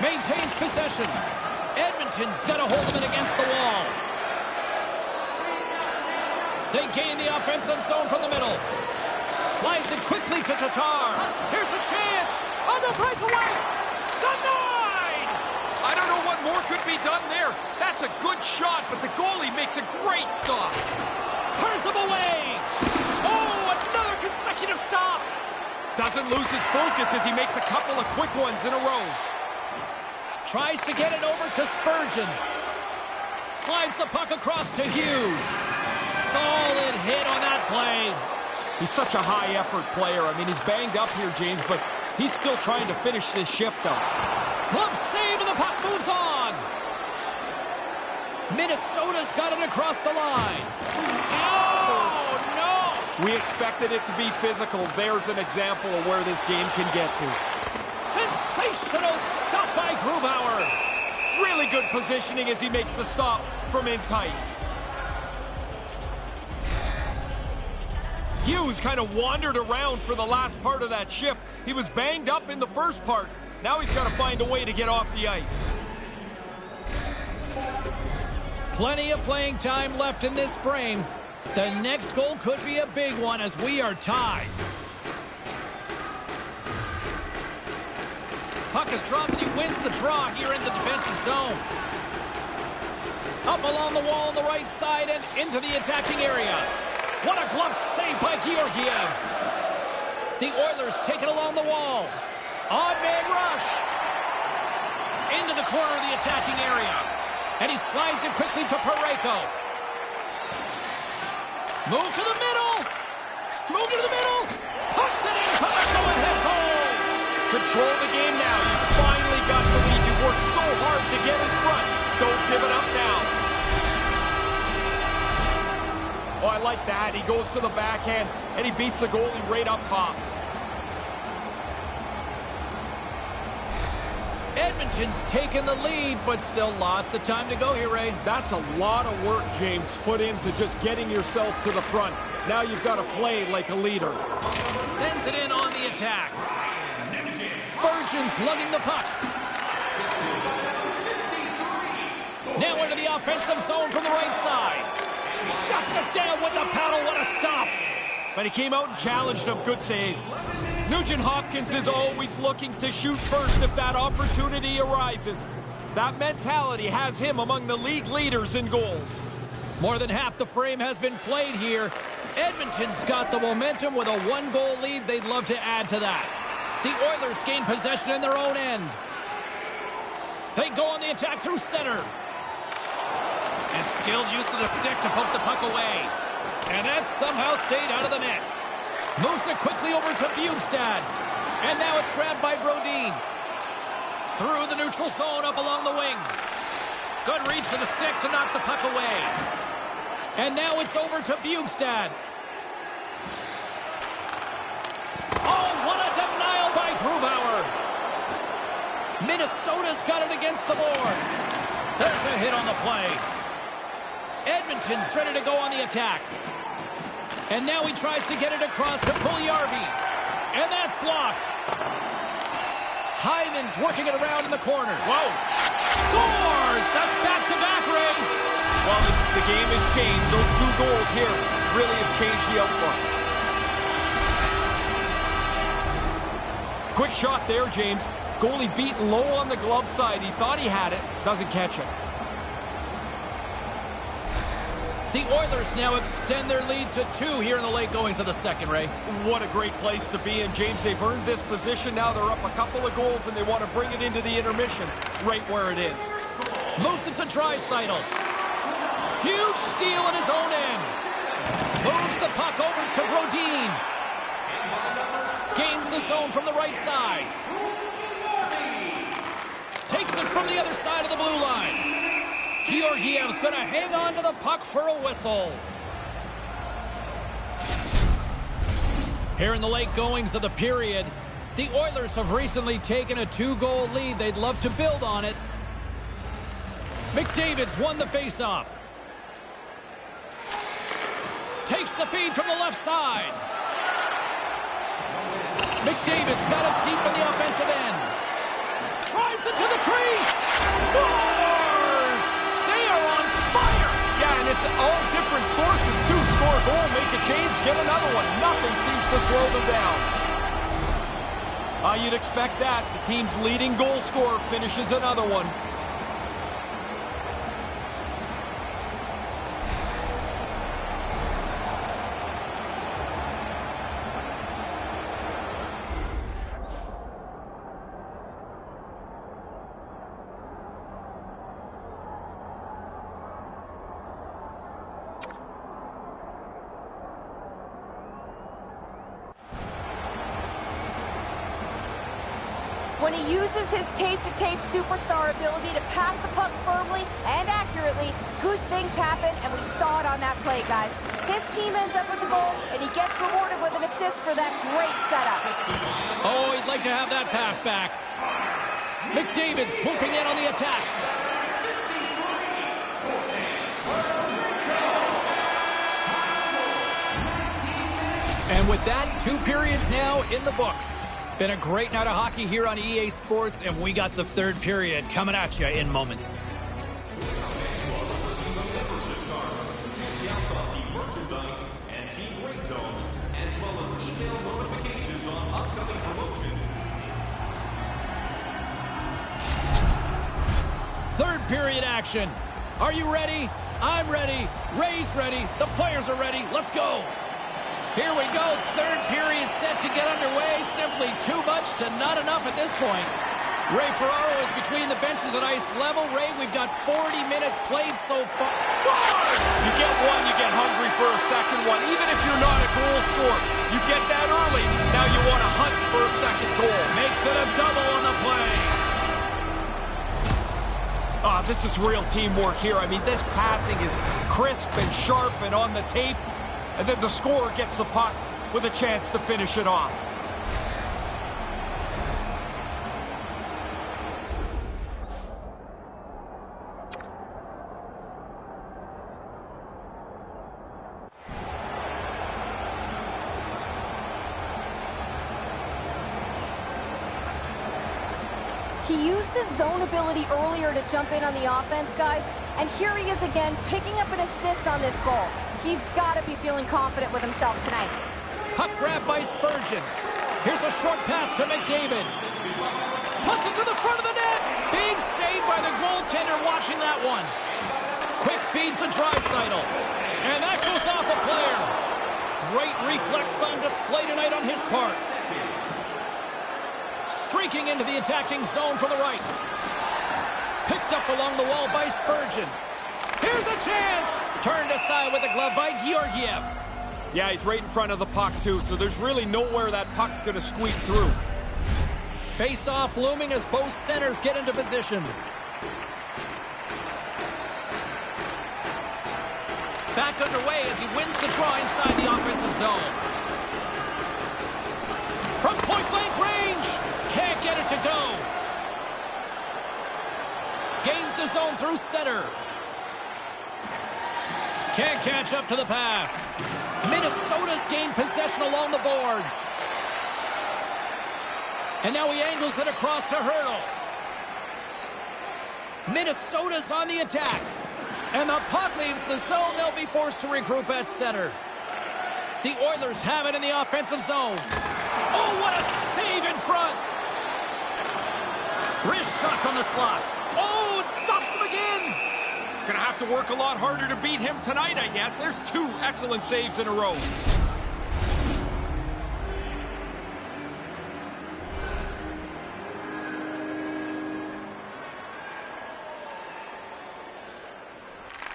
Maintains possession. Edmonton's got a hold of it against the wall. They gain the offensive zone from the middle. Slides it quickly to Tatar. Here's a chance. On the breakaway. Denied! I don't know what more could be done there. That's a good shot, but the goalie makes a great stop. Turns him away. Oh, another consecutive stop. Doesn't lose his focus as he makes a couple of quick ones in a row. Tries to get it over to Spurgeon. Slides the puck across to Hughes. Solid hit on that play. He's such a high-effort player. I mean, he's banged up here, James, but he's still trying to finish this shift up. Glove save, and the puck moves on. Minnesota's got it across the line. Oh, no! We expected it to be physical. There's an example of where this game can get to. Sensational stop by Grubauer. Really good positioning as he makes the stop from in tight. Hughes kind of wandered around for the last part of that shift. He was banged up in the first part. Now he's got to find a way to get off the ice. Plenty of playing time left in this frame. The next goal could be a big one as we are tied. Puck is dropped and he wins the draw here in the defensive zone. Up along the wall on the right side and into the attacking area. What a glove save by Georgiev. The Oilers take it along the wall. Odd man rush. Into the corner of the attacking area. And he slides it quickly to Parayko. Move to the middle. Move to the middle. Puts it in for the go-ahead goal. Control the game now. You finally got the lead. You worked so hard to get in front. Don't give it up now. Oh, I like that. He goes to the backhand, and he beats the goalie right up top. Edmonton's taken the lead, but still lots of time to go here, Ray. That's a lot of work, James, put into just getting yourself to the front. Now you've got to play like a leader. Sends it in on the attack. Spurgeon's lugging the puck. Now into the offensive zone from the right side. Shuts it down with the paddle. What a stop. But he came out and challenged him. Good save. Nugent Hopkins is always looking to shoot first if that opportunity arises. That mentality has him among the league leaders in goals. More than half the frame has been played here. Edmonton's got the momentum with a one-goal lead. They'd love to add to that. The Oilers gain possession in their own end. They go on the attack through center. And skilled use of the stick to poke the puck away. And that somehow stayed out of the net. Moves it quickly over to Bjugstad. And now it's grabbed by Brodin. Through the neutral zone up along the wing. Good reach to the stick to knock the puck away. And now it's over to Bjugstad. Oh, what a denial by Grubauer. Minnesota's got it against the boards. There's a hit on the play. Edmonton's ready to go on the attack. And now he tries to get it across to Puljujarvi. And that's blocked. Hyman's working it around in the corner. Whoa. Scores! That's back-to-back, Ray. Well, the game has changed. Those two goals here really have changed the outlook. Quick shot there, James. Goalie beaten low on the glove side. He thought he had it. Doesn't catch it. The Oilers now extend their lead to 2 here in the late goings of the second, Ray. What a great place to be in, James. They've earned this position. Now they're up a couple of goals, and they want to bring it into the intermission right where it is. Moves it to Draisaitl. Huge steal in his own end. Moves the puck over to Brodin. Gains the zone from the right side. Takes it from the other side of the blue line. Georgiev's going to hang on to the puck for a whistle. Here in the late goings of the period, the Oilers have recently taken a 2-goal lead. They'd love to build on it. McDavid's won the faceoff. Takes the feed from the left side. McDavid's got it deep in the offensive end. Drives into the crease. Scores! They are on fire! Yeah, and it's all different sources, too. Score a goal, make a change, get another one. Nothing seems to slow them down. You'd expect that. The team's leading goal scorer finishes another one. When he uses his tape-to-tape superstar ability to pass the puck firmly and accurately, good things happen, and we saw it on that play, guys. His team ends up with the goal, and he gets rewarded with an assist for that great setup. Oh, he'd like to have that pass back. McDavid swooping in on the attack. And with that, 2 periods now in the books. Been a great night of hockey here on EA Sports, and we got the 3rd period coming at you in moments. Merchandise and team ringtones, as well as email notifications on upcoming promotions. 3rd period action. Are you ready? I'm ready. Ray's ready. The players are ready. Let's go. Here we go. 3rd period set to get underway. Simply too much to not enough at this point. Ray Ferraro is between the benches at ice level. Ray, we've got 40 minutes played so far. Scores! You get one, you get hungry for a second one. Even if you're not a goal scorer, you get that early. Now you want to hunt for a second goal. Makes it a double on the play. This is real teamwork here. I mean, this passing is crisp and sharp and on the tape. And then the scorer gets the puck with a chance to finish it off. He used his zone ability earlier to jump in on the offense, guys, and here he is again, picking up an assist on this goal. He's got to be feeling confident with himself tonight. Puck grab by Spurgeon. Here's a short pass to McDavid. Puts it to the front of the net. Big save by the goaltender watching that one. Quick feed to Draisaitl. And that goes off a player. Great reflex on display tonight on his part. Streaking into the attacking zone for the right. Picked up along the wall by Spurgeon. Here's a chance. Turned aside with a glove by Georgiev. Yeah, he's right in front of the puck, too, so there's really nowhere that puck's going to squeak through. Face-off looming as both centers get into position. Back underway as he wins the draw inside the offensive zone. From point-blank range. Can't get it to go. Gains the zone through center. Can't catch up to the pass. Minnesota's gained possession along the boards. And now he angles it across to Hurdle. Minnesota's on the attack. And the puck leaves the zone. They'll be forced to regroup at center. The Oilers have it in the offensive zone. Oh, what a save in front. Wrist shot from the slot. Oh, it stops him again. Gonna have to work a lot harder to beat him tonight, I guess. There's 2 excellent saves in a row.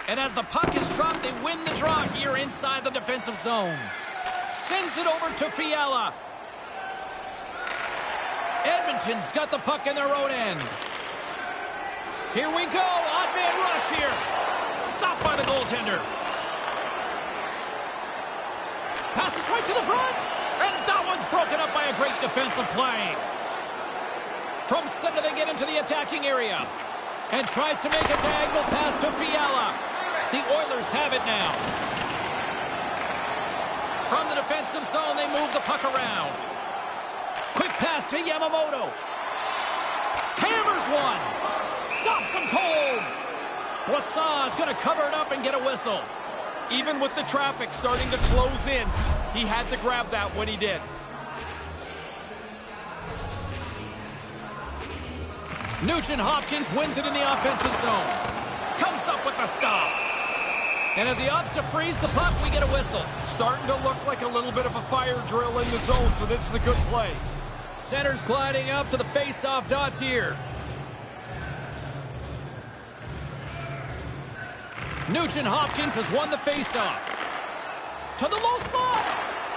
And as the puck is dropped, they win the draw here inside the defensive zone. Sends it over to Fiala. Edmonton's got the puck in their own end. Here we go. Odd man rush here. Stopped by the goaltender. Passes right to the front. And that one's broken up by a great defensive play. From center, they get into the attacking area. And tries to make a diagonal pass to Fiala. The Oilers have it now. From the defensive zone, they move the puck around. pass to Yamamoto. Hammers one. Stops him cold. Boisson's going to cover it up and get a whistle. Even with the traffic starting to close in, he had to grab that when he did. Nugent-Hopkins wins it in the offensive zone. Comes up with the stop. And as he opts to freeze the puck, we get a whistle. Starting to look like a little bit of a fire drill in the zone, so this is a good play. Center's gliding up to the face-off dots here. Nugent-Hopkins has won the face-off. To the low slot.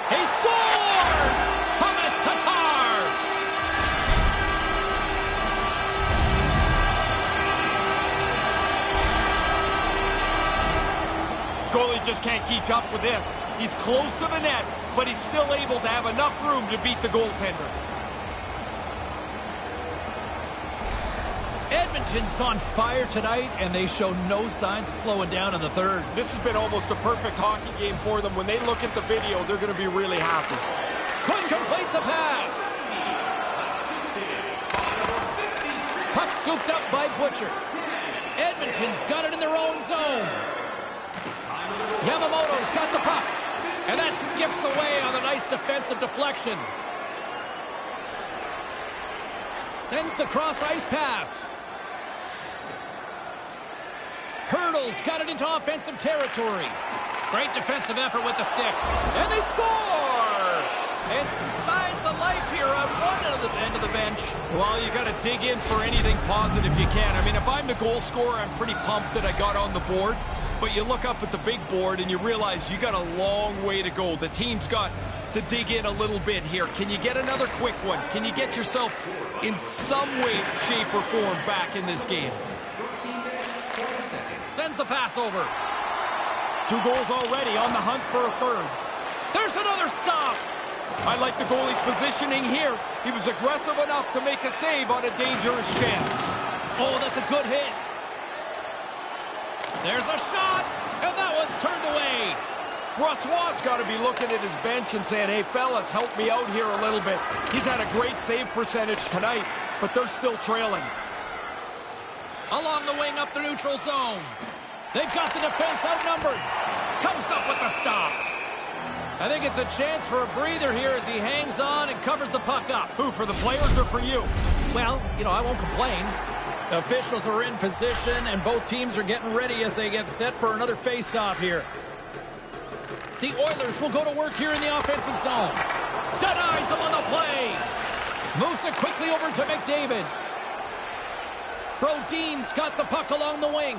He scores! Thomas Tatar! Goalie just can't keep up with this. He's close to the net, but he's still able to have enough room to beat the goaltender. Edmonton's on fire tonight, and they show no signs of slowing down in the third. This has been almost a perfect hockey game for them. When they look at the video, they're going to be really happy. Couldn't complete the pass. Puck scooped up by Butcher. Edmonton's got it in their own zone. Yamamoto's got the puck, and that skips away on a nice defensive deflection. Sends the cross-ice pass. Hurdles got it into offensive territory. Great defensive effort with the stick. And they score! And some signs of life here on one end of the bench. Well, you got to dig in for anything positive you can. I mean, if I'm the goal scorer, I'm pretty pumped that I got on the board. But you look up at the big board and you realize you got a long way to go. The team's got to dig in a little bit here. Can you get another quick one? Can you get yourself in some way, shape, or form back in this game? Sends the pass over. 2 goals already, on the hunt for a third. There's another stop. I like the goalie's positioning here. He was aggressive enough to make a save on a dangerous chance. Oh, that's a good hit. There's a shot, and that one's turned away. Brossoit's got to be looking at his bench and saying, hey, fellas, help me out here a little bit. He's had a great save percentage tonight, but they're still trailing. Along the wing up the neutral zone. They've got the defense outnumbered. Comes up with the stop. I think it's a chance for a breather here as he hangs on and covers the puck up. Who, for the players or for you? Well, you know, I won't complain. The officials are in position, and both teams are getting ready as they get set for another face-off here. The Oilers will go to work here in the offensive zone. Denies them on the play. Moves it quickly over to McDavid. Brodin's got the puck along the wing.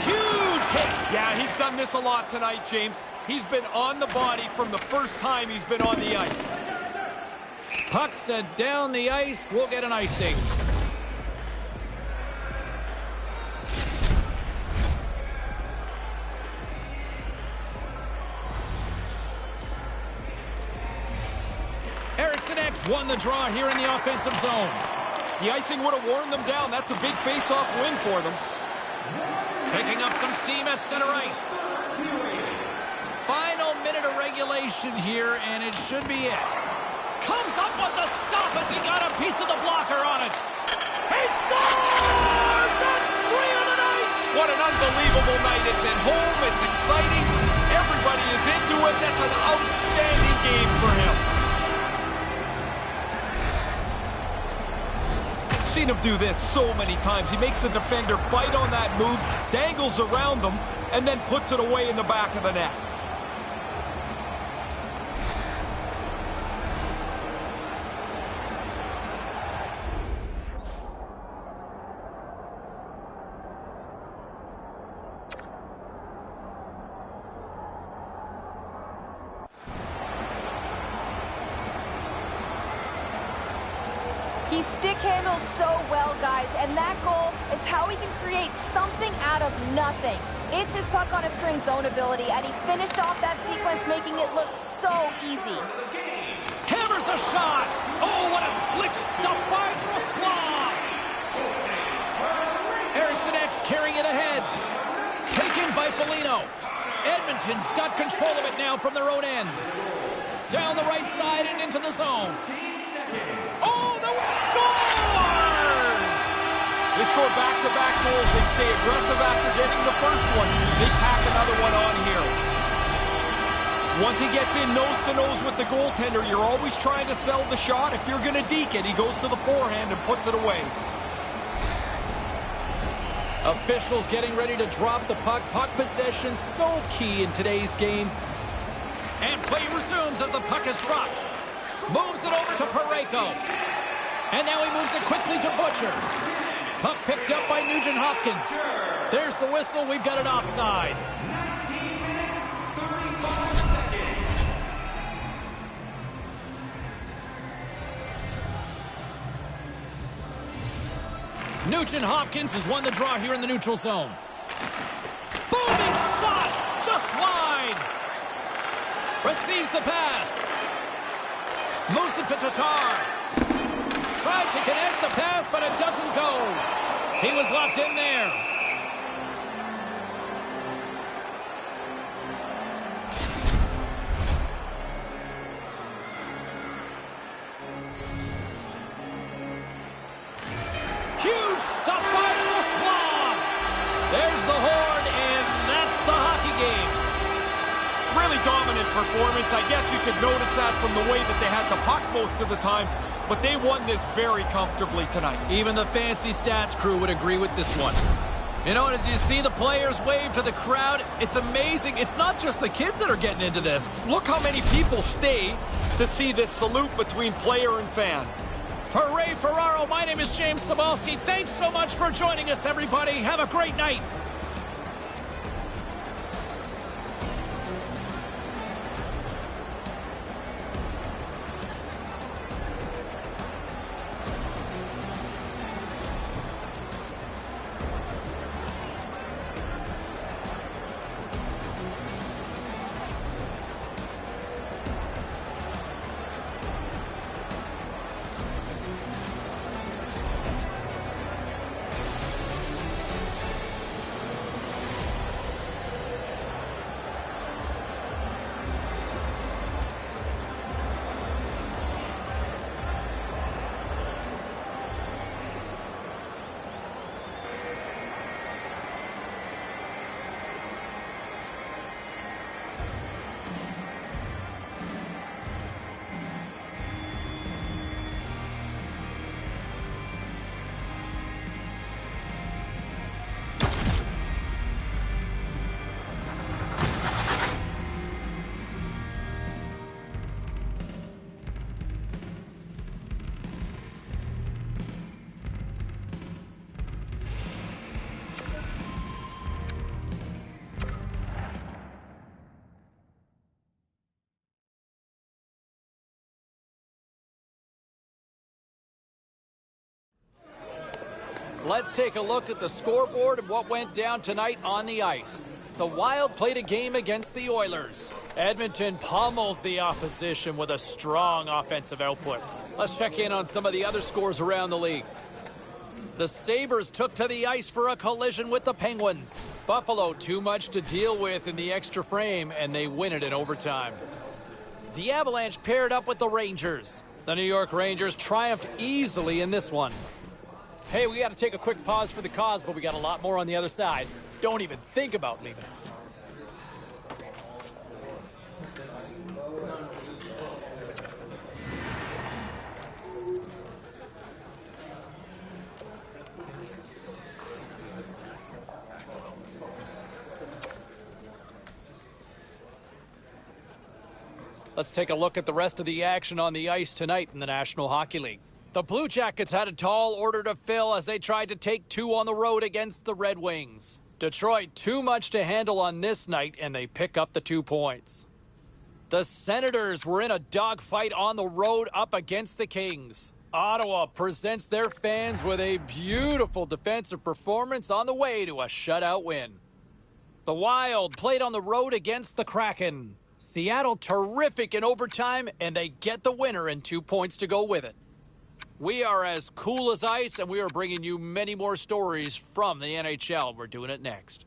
Huge hit. Yeah, he's done this a lot tonight, James. He's been on the body from the first time he's been on the ice. Puck set down the ice. We'll get an icing. Eriksson X won the draw here in the offensive zone. The icing would have worn them down. That's a big face-off win for them. Picking up some steam at center ice. Final minute of regulation here, and it should be it. Comes up with the stop as he got a piece of the blocker on it. He scores! That's 3 of the night! What an unbelievable night. It's at home. It's exciting. Everybody is into it. That's an outstanding game for him. Seen him do this so many times. He makes the defender bite on that move, dangles around them, and then puts it away in the back of the net. He stick handles so well, guys, and that goal is how he can create something out of nothing. It's his puck on a string zone ability, and he finished off that sequence, making it look so easy. Hammers a shot. Oh, what a slick stuff by Brossoit. Eriksson X carrying it ahead. Taken by Foligno. Edmonton's got control of it now from their own end. Down the right side and into the zone. Oh, the scores! They score back-to-back goals. They stay aggressive after getting the first one. They tack another one on here. Once he gets in nose-to-nose with the goaltender, you're always trying to sell the shot. If you're going to deke it, he goes to the forehand and puts it away. Officials getting ready to drop the puck. Puck possession so key in today's game. And play resumes as the puck is dropped. Moves it over to Parayko. And now he moves it quickly to Butcher. Puck picked up by Nugent-Hopkins. There's the whistle. We've got it offside. 19 minutes, 35 seconds. Nugent-Hopkins has won the draw here in the neutral zone. Booming shot! Just wide! Receives the pass. Moves it to Tatar. Tried to connect the pass, but it doesn't go. He was locked in there. Huge stop by the Swab. There's the horn, and that's the hockey game. Really dominant performance. I guess you could notice that from the way that they had the puck most of the time, but they won this very comfortably tonight. Even the fancy stats crew would agree with this one. You know, as you see the players wave to the crowd, it's amazing. It's not just the kids that are getting into this. Look how many people stay to see this salute between player and fan. For Ray Ferraro, my name is James Cybulski. Thanks so much for joining us, everybody. Have a great night. Let's take a look at the scoreboard and what went down tonight on the ice. The Wild played a game against the Oilers. Edmonton pummels the opposition with a strong offensive output. Let's check in on some of the other scores around the league. The Sabres took to the ice for a collision with the Penguins. Buffalo too much to deal with in the extra frame, and they win it in overtime. The Avalanche paired up with the Rangers. The New York Rangers triumphed easily in this one. Hey, we got to take a quick pause for the cause, but we got a lot more on the other side. Don't even think about leaving us. Let's take a look at the rest of the action on the ice tonight in the National Hockey League. The Blue Jackets had a tall order to fill as they tried to take two on the road against the Red Wings. Detroit too much to handle on this night, and they pick up the 2 points. The Senators were in a dogfight on the road up against the Kings. Ottawa presents their fans with a beautiful defensive performance on the way to a shutout win. The Wild played on the road against the Kraken. Seattle terrific in overtime, and they get the winner and 2 points to go with it. We are as cool as ice, and we are bringing you many more stories from the NHL. We're doing it next.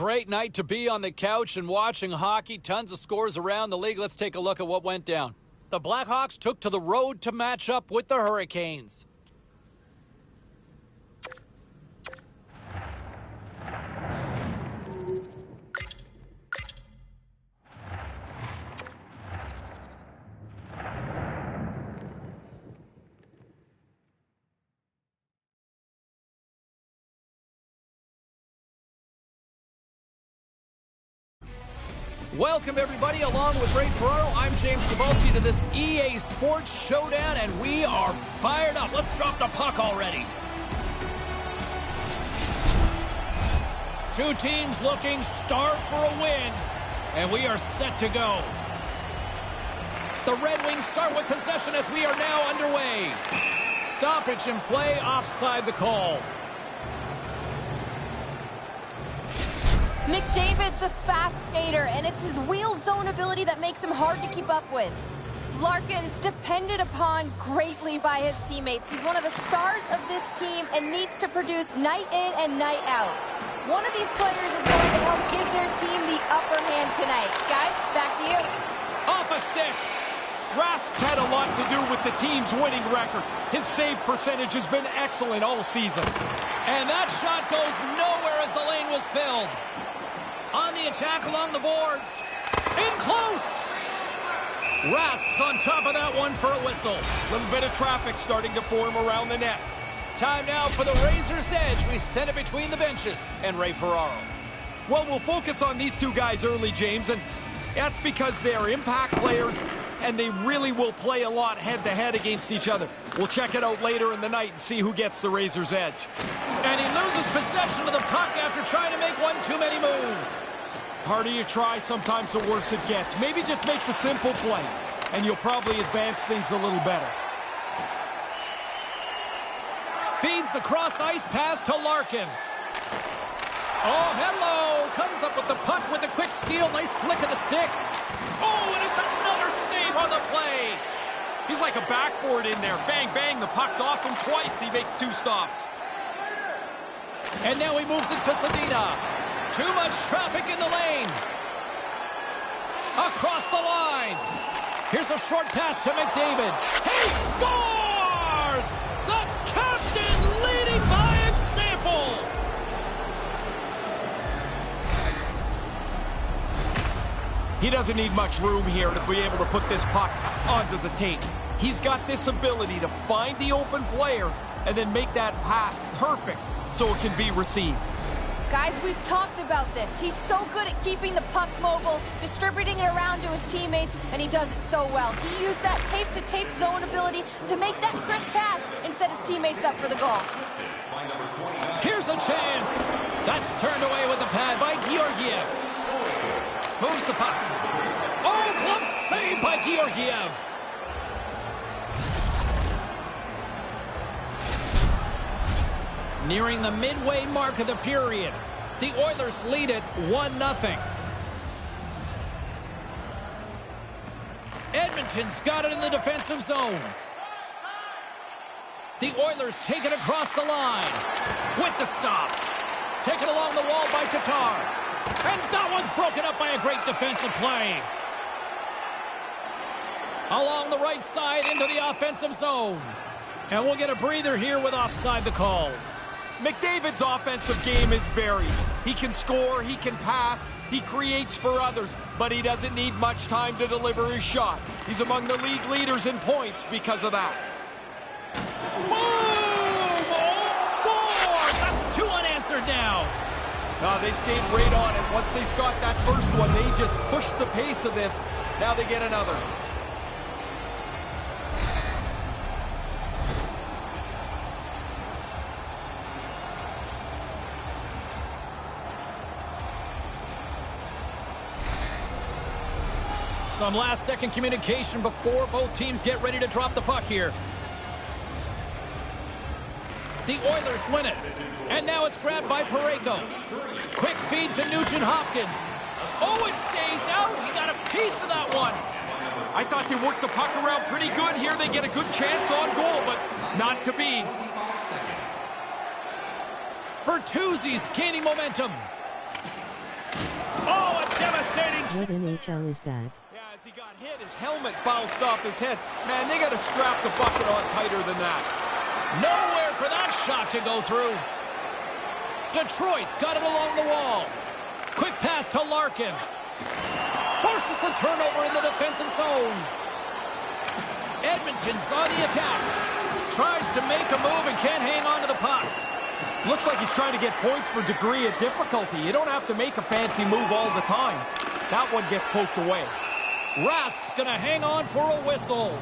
great night to be on the couch and watching hockey. Tons of scores around the league. Let's take a look at what went down. The Blackhawks took to the road to match up with the Hurricanes. Welcome, everybody, along with Ray Ferraro. I'm James Cebulski to this EA Sports Showdown, and we are fired up. Let's drop the puck already. Two teams looking starved for a win, and we are set to go. The Red Wings start with possession as we are now underway. Stoppage in play, offside the call. McDavid's a fast skater, and it's his wheel zone ability that makes him hard to keep up with. Larkin's depended upon greatly by his teammates. He's one of the stars of this team and needs to produce night in and night out. One of these players is going to help give their team the upper hand tonight. Guys, back to you. Off a stick. Rask's had a lot to do with the team's winning record. His save percentage has been excellent all season. And that shot goes nowhere as the lane was filled. On the attack along the boards. In close. Rask's on top of that one for a whistle. Little bit of traffic starting to form around the net. Time now for the Razor's Edge. We send it between the benches. And Ray Ferraro. Well, we'll focus on these two guys early, James, and that's because they are impact players and they really will play a lot head-to-head against each other. We'll check it out later in the night and see who gets the Razor's Edge. And he loses possession of the puck after trying to make one too many moves. Harder you try, sometimes the worse it gets. Maybe just make the simple play, and you'll probably advance things a little better. Feeds the cross-ice pass to Larkin. Oh, hello! Comes up with the puck with a quick steal. Nice flick of the stick. Oh, and it's another save on the play. He's like a backboard in there. Bang, bang, the puck's off him twice. He makes two stops. And now he moves it to Zadina. Too much traffic in the lane. Across the line. Here's a short pass to McDavid. He scores! The captain leading by example. He doesn't need much room here to be able to put this puck onto the tape. He's got this ability to find the open player and then make that pass perfect so it can be received. Guys, we've talked about this. He's so good at keeping the puck mobile, distributing it around to his teammates, and he does it so well. He used that tape-to-tape zone ability to make that crisp pass and set his teammates up for the goal. Here's a chance. That's turned away with the pad by Georgiev. Moves the puck. Oh, glove save by Georgiev. Nearing the midway mark of the period, the Oilers lead it 1-0. Edmonton's got it in the defensive zone. The Oilers take it across the line with the stop. Taken along the wall by Tatar. And that one's broken up by a great defensive play. Along the right side into the offensive zone. And we'll get a breather here with offside the call. McDavid's offensive game is varied. He can score, he can pass, he creates for others, but he doesn't need much time to deliver his shot. He's among the league leaders in points because of that. Move! Score! That's two unanswered now. They stayed right on it. Once they got that first one, they just pushed the pace of this. Now they get another. Some last-second communication before both teams get ready to drop the puck here. The Oilers win it. And now it's grabbed by Parayko. Quick feed to Nugent-Hopkins. Oh, it stays out. He got a piece of that one. I thought they worked the puck around pretty good here. They get a good chance on goal, but not to be. Bertuzzi's gaining momentum. What NHL is that? Yeah, as he got hit, his helmet bounced off his head. Man, they got to strap the bucket on tighter than that. Nowhere for that shot to go through. Detroit's got it along the wall. Quick pass to Larkin. Forces the turnover in the defensive zone. Edmonton's on the attack. Tries to make a move and can't hang on to the puck. Looks like he's trying to get points for degree of difficulty. You don't have to make a fancy move all the time. That one gets poked away. Rask's going to hang on for a whistle.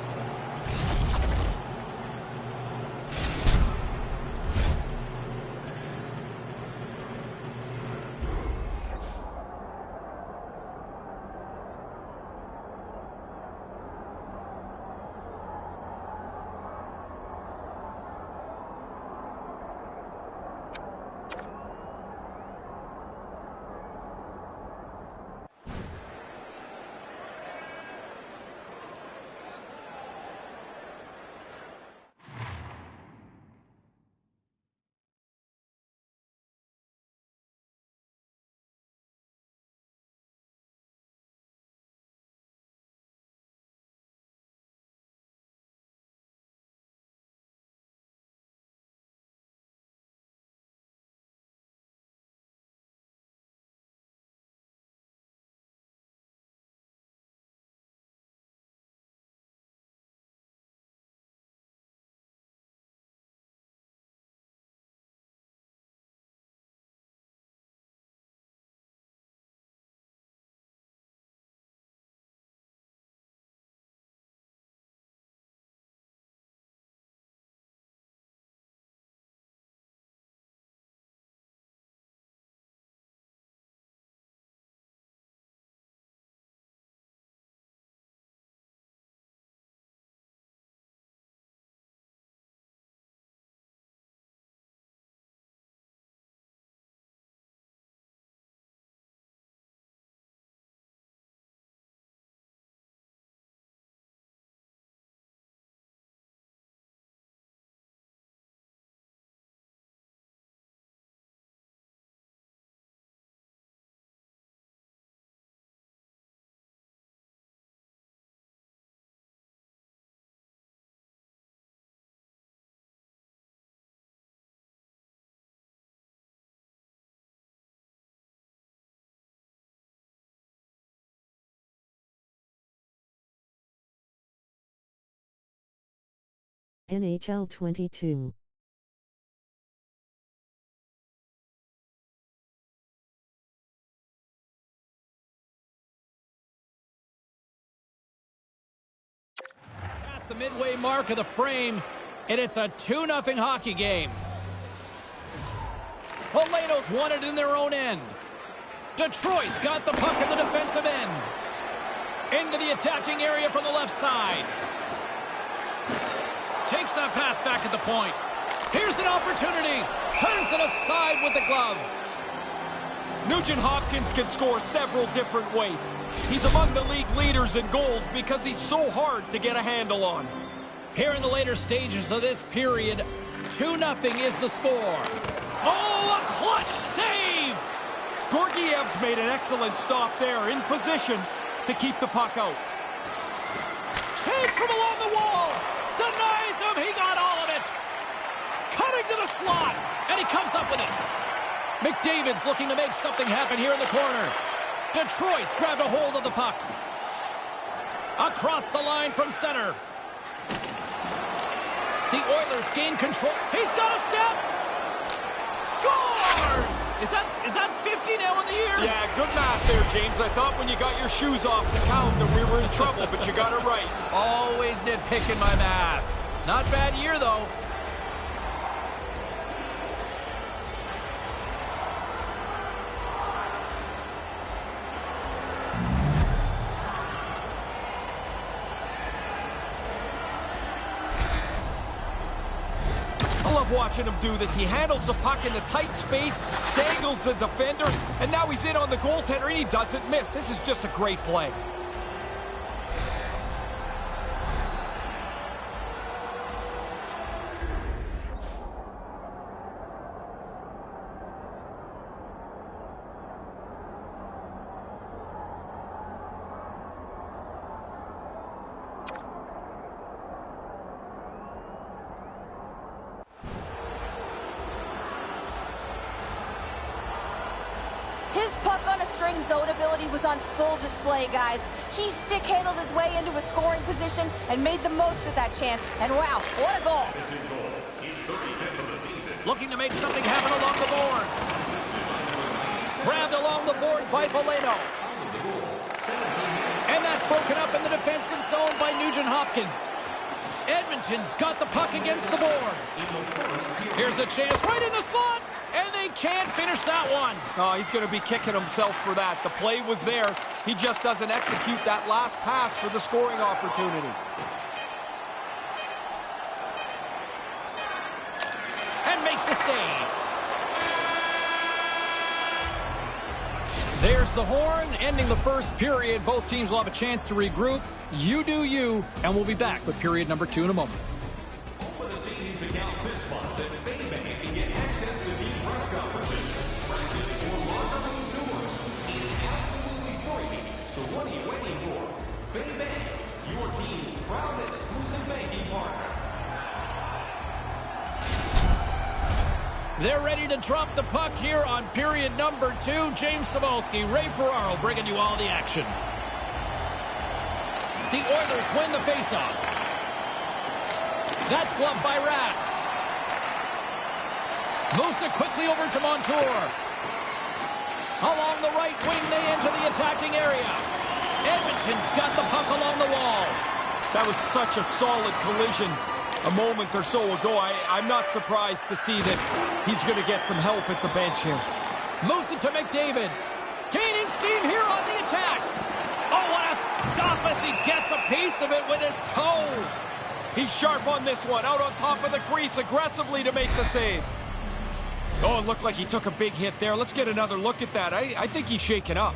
NHL 22. Past the midway mark of the frame, and it's a 2-0 hockey game. Polanos won it in their own end. Detroit's got the puck in the defensive end. Into the attacking area from the left side. Takes that pass back at the point. Here's an opportunity. Turns it aside with the glove. Nugent Hopkins can score several different ways. He's among the league leaders in goals because he's so hard to get a handle on. Here in the later stages of this period, 2-0 is the score. Oh, a clutch save! Gorgiev's made an excellent stop there in position to keep the puck out. Chase from along the wall. Denies him. He got all of it. Cutting to the slot. And he comes up with it. McDavid's looking to make something happen here in the corner. Detroit's grabbed a hold of the puck. Across the line from center. The Oilers gain control. He's got a step. Scores! Is that 50 now in the year? Yeah, good math there, James. I thought when you got your shoes off to count that we were in trouble, but you got it right. Always nitpicking my math. Not bad year, though. I love watching him do this. He handles the puck in the tight space, dangles the defender, and now he's in on the goaltender, and he doesn't miss. This is just a great play. His puck-on-a-string zone ability was on full display, guys. He stick-handled his way into a scoring position and made the most of that chance. And wow, what a goal. Looking to make something happen along the boards. Grabbed along the boards by Valeno. And that's broken up in the defensive zone by Nugent-Hopkins. Edmonton's got the puck against the boards. Here's a chance right in the slot, and they can't finish that one. Oh, he's going to be kicking himself for that. The play was there. He just doesn't execute that last pass for the scoring opportunity. And makes the save. There's the horn, ending the first period. Both teams will have a chance to regroup. You do you, and we'll be back with period number 2 in a moment. Open the stadium's account this month at FameBank and get access to team press conferences, practice, or locker room tours. It's absolutely free. So what are you waiting for? FameBank, your team's proud exclusive banking partner. They're ready to drop the puck here on period number 2. James Cybulski, Ray Ferraro bringing you all the action. The Oilers win the faceoff. That's gloved by Rask. Moves it quickly over to Montour. Along the right wing, they enter the attacking area. Edmonton's got the puck along the wall. That was such a solid collision a moment or so ago. I'm not surprised to see that he's going to get some help at the bench here. Moves it to McDavid. Gaining steam here on the attack. Oh, what a stop as he gets a piece of it with his toe. He's sharp on this one. Out on top of the crease aggressively to make the save. Oh, it looked like he took a big hit there. Let's get another look at that. I think he's shaken up.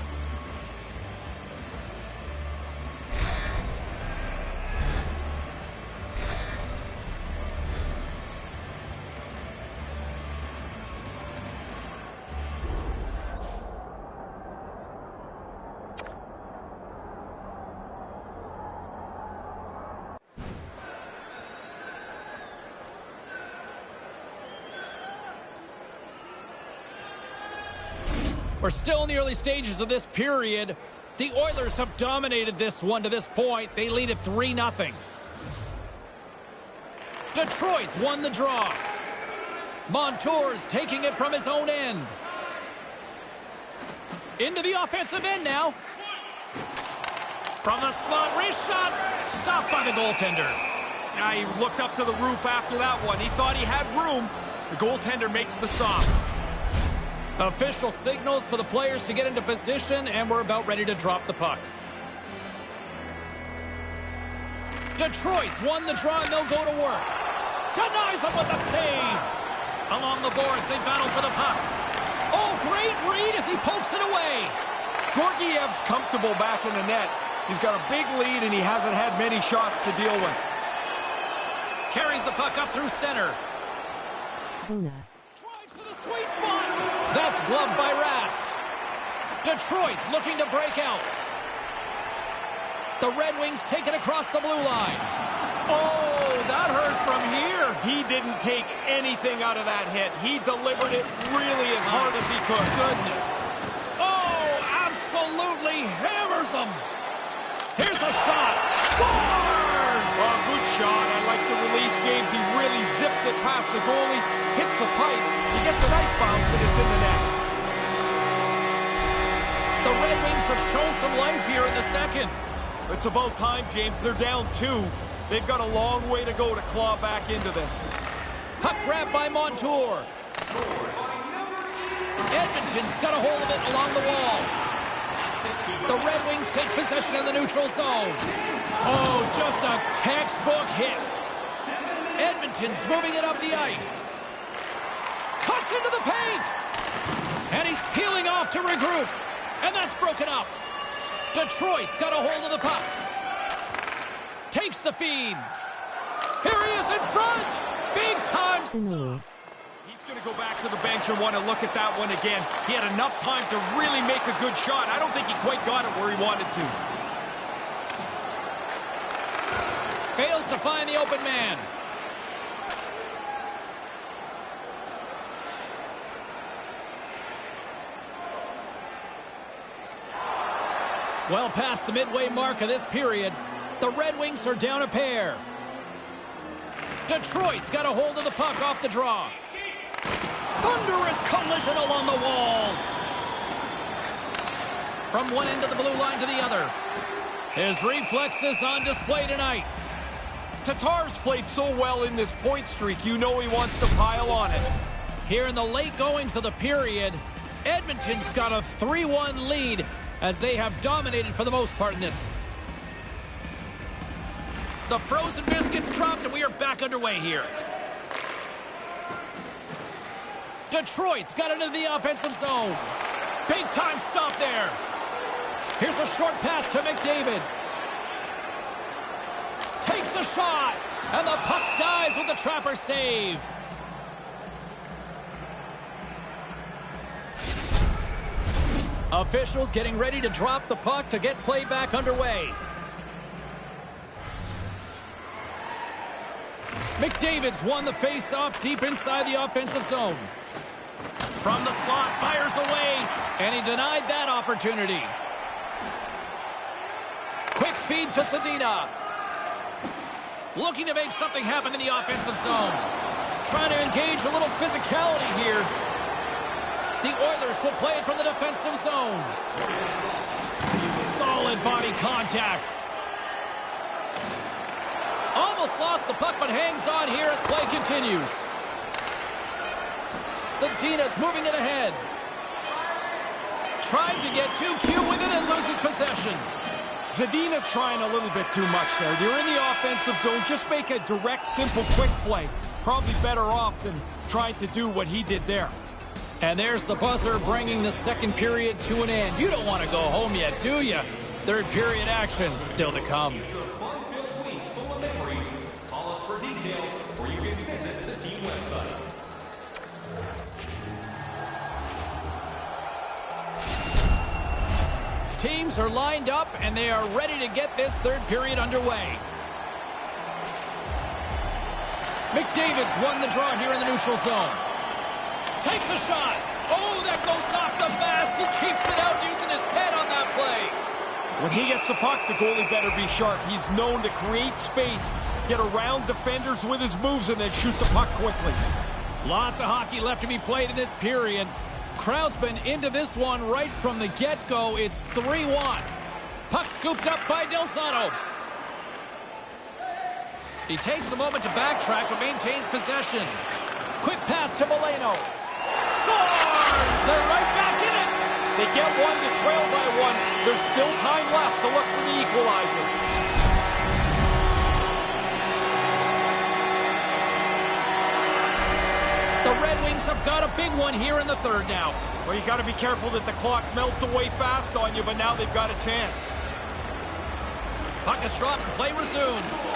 We're still in the early stages of this period. The Oilers have dominated this one to this point. They lead at 3-0. Detroit's won the draw. Montour's taking it from his own end. Into the offensive end now. From the slot, wrist shot. Stopped by the goaltender. Now he looked up to the roof after that one. He thought he had room. The goaltender makes the stop. Official signals for the players to get into position, and we're about ready to drop the puck. Detroit's won the draw, and they'll go to work. Denies him with the save. Along the boards, they battle for the puck. Oh, great read as he pokes it away. Gorgiev's comfortable back in the net. He's got a big lead, and he hasn't had many shots to deal with. Carries the puck up through center. Kona. Drives to the sweet spot. That's gloved by Rask. Detroit's looking to break out. The Red Wings take it across the blue line. Oh, that hurt from here. He didn't take anything out of that hit. He delivered it really as hard as he could. Goodness. Oh, absolutely hammers him. Here's a shot. Scores! Oh, good shot. I like the release, James. He really zips it past the goalie, hits the pipe. He gets a nice bounce, and it's in the net. The Red Wings have shown some life here in the second. It's about time, James. They're down 2. They've got a long way to go to claw back into this. Puck grab by Montour. Edmonton's got a hold of it along the wall. The Red Wings take possession in the neutral zone. Oh, just a textbook hit. Edmonton's moving it up the ice. Cuts into the paint. And he's peeling off to regroup. And that's broken up. Detroit's got a hold of the puck. Takes the feed. Here he is in front. Big time. Sinaloa. He's going to go back to the bench and want to look at that one again. He had enough time to really make a good shot. I don't think he quite got it where he wanted to. Fails to find the open man. Well past the midway mark of this period, the Red Wings are down a pair. Detroit's got a hold of the puck off the draw. Thunderous collision along the wall. From one end of the blue line to the other. His reflexes on display tonight. Tatar's played so well in this point streak, you know he wants to pile on it. Here in the late goings of the period, Edmonton's got a 3-1 lead as they have dominated for the most part in this. The frozen biscuits dropped and we are back underway here. Detroit's got it into the offensive zone. Big time stop there. Here's a short pass to McDavid. Takes a shot, and the puck dies with the Trapper save. Officials getting ready to drop the puck to get play back underway. McDavid's won the face-off deep inside the offensive zone. From the slot, fires away, and he denied that opportunity. Quick feed to Zadina. Looking to make something happen in the offensive zone. Trying to engage a little physicality here. The Oilers will play it from the defensive zone. Solid body contact. Almost lost the puck, but hangs on here as play continues. Zadina's moving it ahead. Tried to get too cute with it and loses possession. Zadina's trying a little bit too much there. They're in the offensive zone. Just make a direct, simple, quick play. Probably better off than trying to do what he did there. And there's the buzzer bringing the second period to an end. You don't want to go home yet, do you? Third period action still to come. It's a fun-filled week full of memories. Call us for details, or you can visit the team website. Teams are lined up, and they are ready to get this third period underway. McDavid's won the draw here in the neutral zone. Takes a shot. Oh, that goes off the mask. He keeps it out using his head on that play. When he gets the puck, the goalie better be sharp. He's known to create space, get around defenders with his moves, and then shoot the puck quickly. Lots of hockey left to be played in this period. Crowd's been into this one right from the get-go. It's 3-1. Puck scooped up by Del Zotto. He takes a moment to backtrack but maintains possession. Quick pass to Molino. Scores! They're right back in it. They get one to trail by one. There's still time left to look for the equalizer. The Red Wings have got a big one here in the third now. Well, you got to be careful that the clock melts away fast on you, but now they've got a chance. Puck is dropped and play resumes.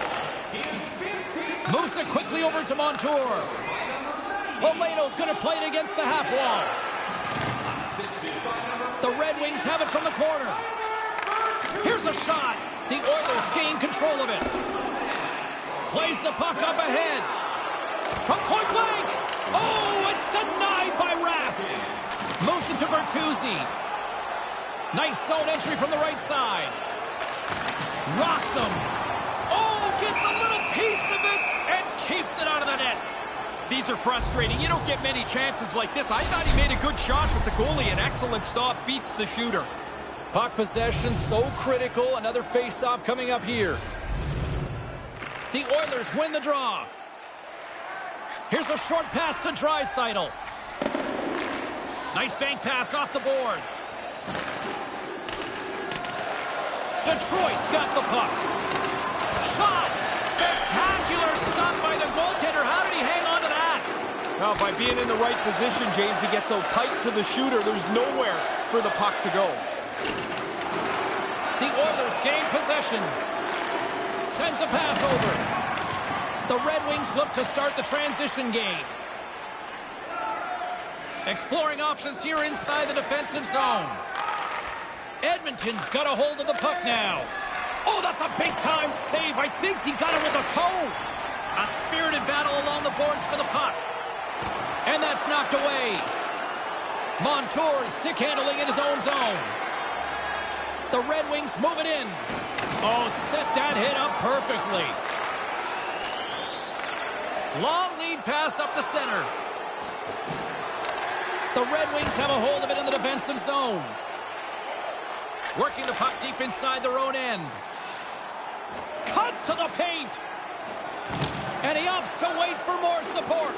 Moves it quickly over to Montour. Molino's going to play it against the half wall. The Red Wings have it from the corner. Here's a shot. The Oilers gain control of it. Plays the puck up ahead. From point blank. Oh, it's denied by Rask. Moves it to Bertuzzi. Nice zone entry from the right side. Rocks him. Oh, gets a little piece of it and keeps it out of the net. These are frustrating. You don't get many chances like this. I thought he made a good shot, but the goalie, an excellent stop, beats the shooter. Puck possession so critical. Another face-off coming up here. The Oilers win the draw. Here's a short pass to Draisaitl. Nice bank pass off the boards. Detroit's got the puck. Shot! Spectacular stop by the goaltender. How did he hang on to that? Well, by being in the right position, James, he gets so tight to the shooter, there's nowhere for the puck to go. The Oilers gain possession. Sends a pass over. The Red Wings look to start the transition game. Exploring options here inside the defensive zone. Edmonton's got a hold of the puck now. Oh, that's a big-time save. I think he got it with a toe. A spirited battle along the boards for the puck. And that's knocked away. Montour stick handling in his own zone. The Red Wings move it in. Oh, set that hit up perfectly. Long lead pass up the center. The Red Wings have a hold of it in the defensive zone. Working the puck deep inside their own end. Cuts to the paint. And he opts to wait for more support.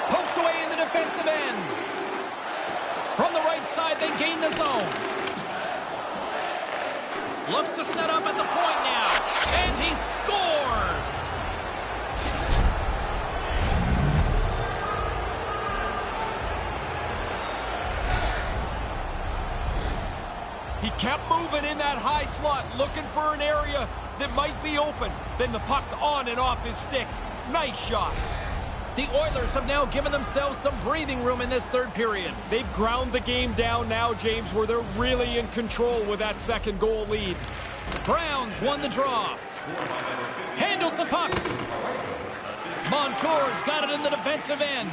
Poked away in the defensive end. From the right side, they gain the zone. Looks to set up at the point now. And he scores! He kept moving in that high slot, looking for an area that might be open. Then the puck's on and off his stick. Nice shot. The Oilers have now given themselves some breathing room in this third period. They've ground the game down now, James, where they're really in control with that second goal lead. Browns won the draw. Handles the puck. Montour's got it in the defensive end.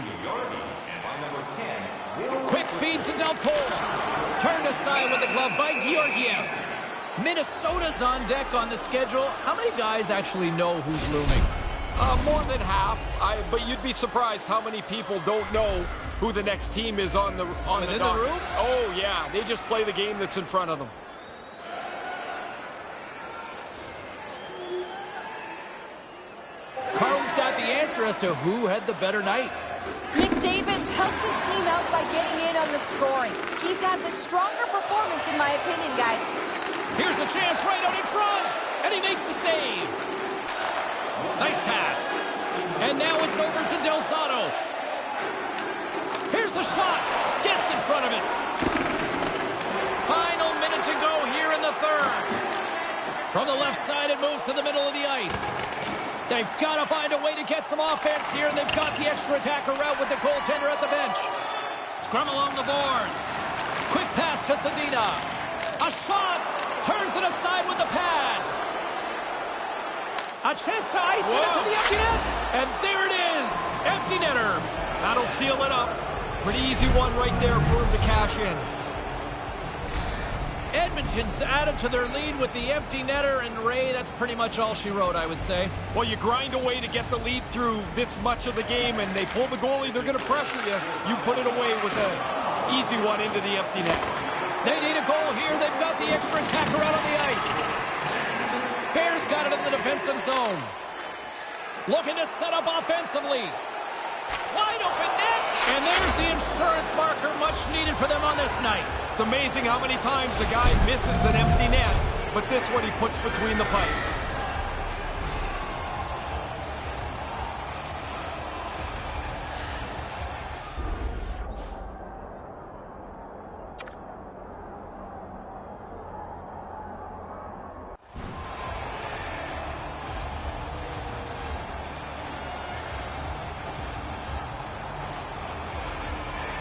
Quick feed to Delcol. Turned aside with the glove by Georgiev. Minnesota's on deck on the schedule. How many guys actually know who's looming? More than half, but you'd be surprised how many people don't know who the next team is on the dock. room? Oh, yeah. They just play the game that's in front of them. Carl's got the answer as to who had the better night. McDavid's helped his team out by getting in on the scoring. He's had the stronger performance, in my opinion, guys. Here's a chance right out in front, and he makes the save. Nice pass. And now it's over to Del Zotto. Here's the shot. Gets in front of it. Final minute to go here in the third. From the left side, it moves to the middle of the ice. They've got to find a way to get some offense here, and they've got the extra attacker route with the goaltender at the bench. Scrum along the boards. Quick pass to Sedina. A shot. Turns it aside with the pad. A chance to ice it into the empty net. And there it is. Empty netter. That'll seal it up. Pretty easy one right there for him to cash in. Edmonton's added to their lead with the empty netter, and Ray, that's pretty much all she wrote, I would say. Well, you grind away to get the lead through this much of the game, and they pull the goalie, they're going to pressure you. You put it away with an easy one into the empty net. They need a goal here. They've got the extra attacker out on the ice. Bears got it in the defensive zone. Looking to set up offensively. Wide open net. And there's the insurance marker, much needed for them on this night. It's amazing how many times a guy misses an empty net, but this one he puts between the pipes.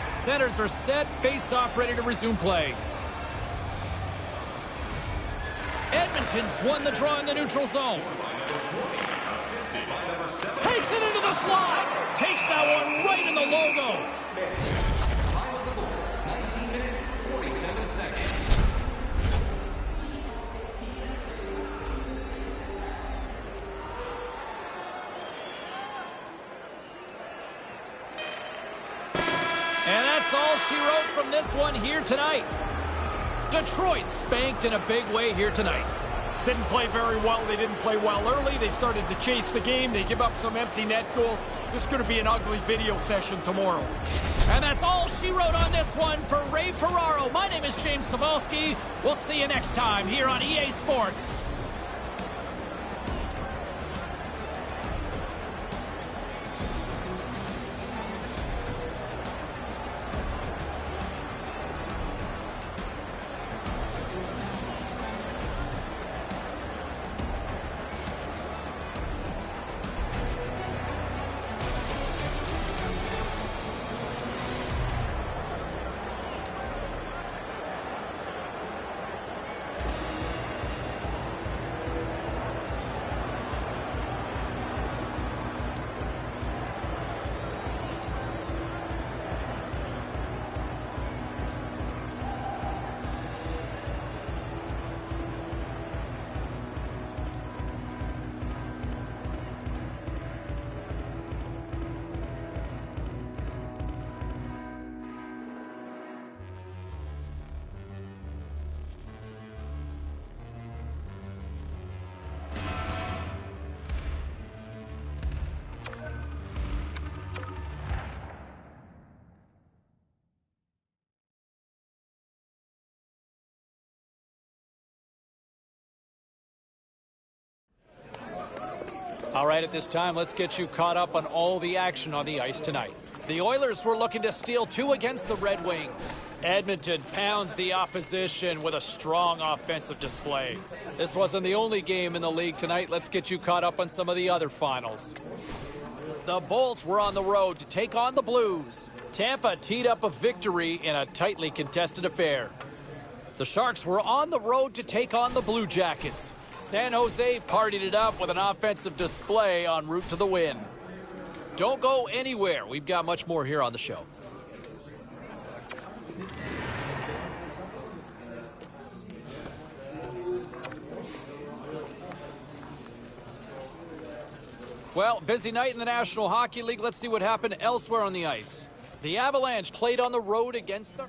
Centers are set, face-off ready to resume play. Edmonton's won the draw in the neutral zone. Takes it into the slot. Takes that one right in the logo. 19 minutes, 47 seconds. And that's all she wrote from this one here tonight. Detroit spanked in a big way here tonight. Didn't play very well. They didn't play well early. They started to chase the game. They give up some empty net goals. This is going to be an ugly video session tomorrow. And that's all she wrote on this one for Ray Ferraro. My name is James Cebulski. We'll see you next time here on EA Sports. All right, at this time, let's get you caught up on all the action on the ice tonight. The Oilers were looking to steal 2 against the Red Wings. Edmonton pounds the opposition with a strong offensive display. This wasn't the only game in the league tonight. Let's get you caught up on some of the other finals. The Bolts were on the road to take on the Blues. Tampa teed up a victory in a tightly contested affair. The Sharks were on the road to take on the Blue Jackets. San Jose partied it up with an offensive display en route to the win. Don't go anywhere. We've got much more here on the show. Well, busy night in the National Hockey League. Let's see what happened elsewhere on the ice. The Avalanche played on the road against the...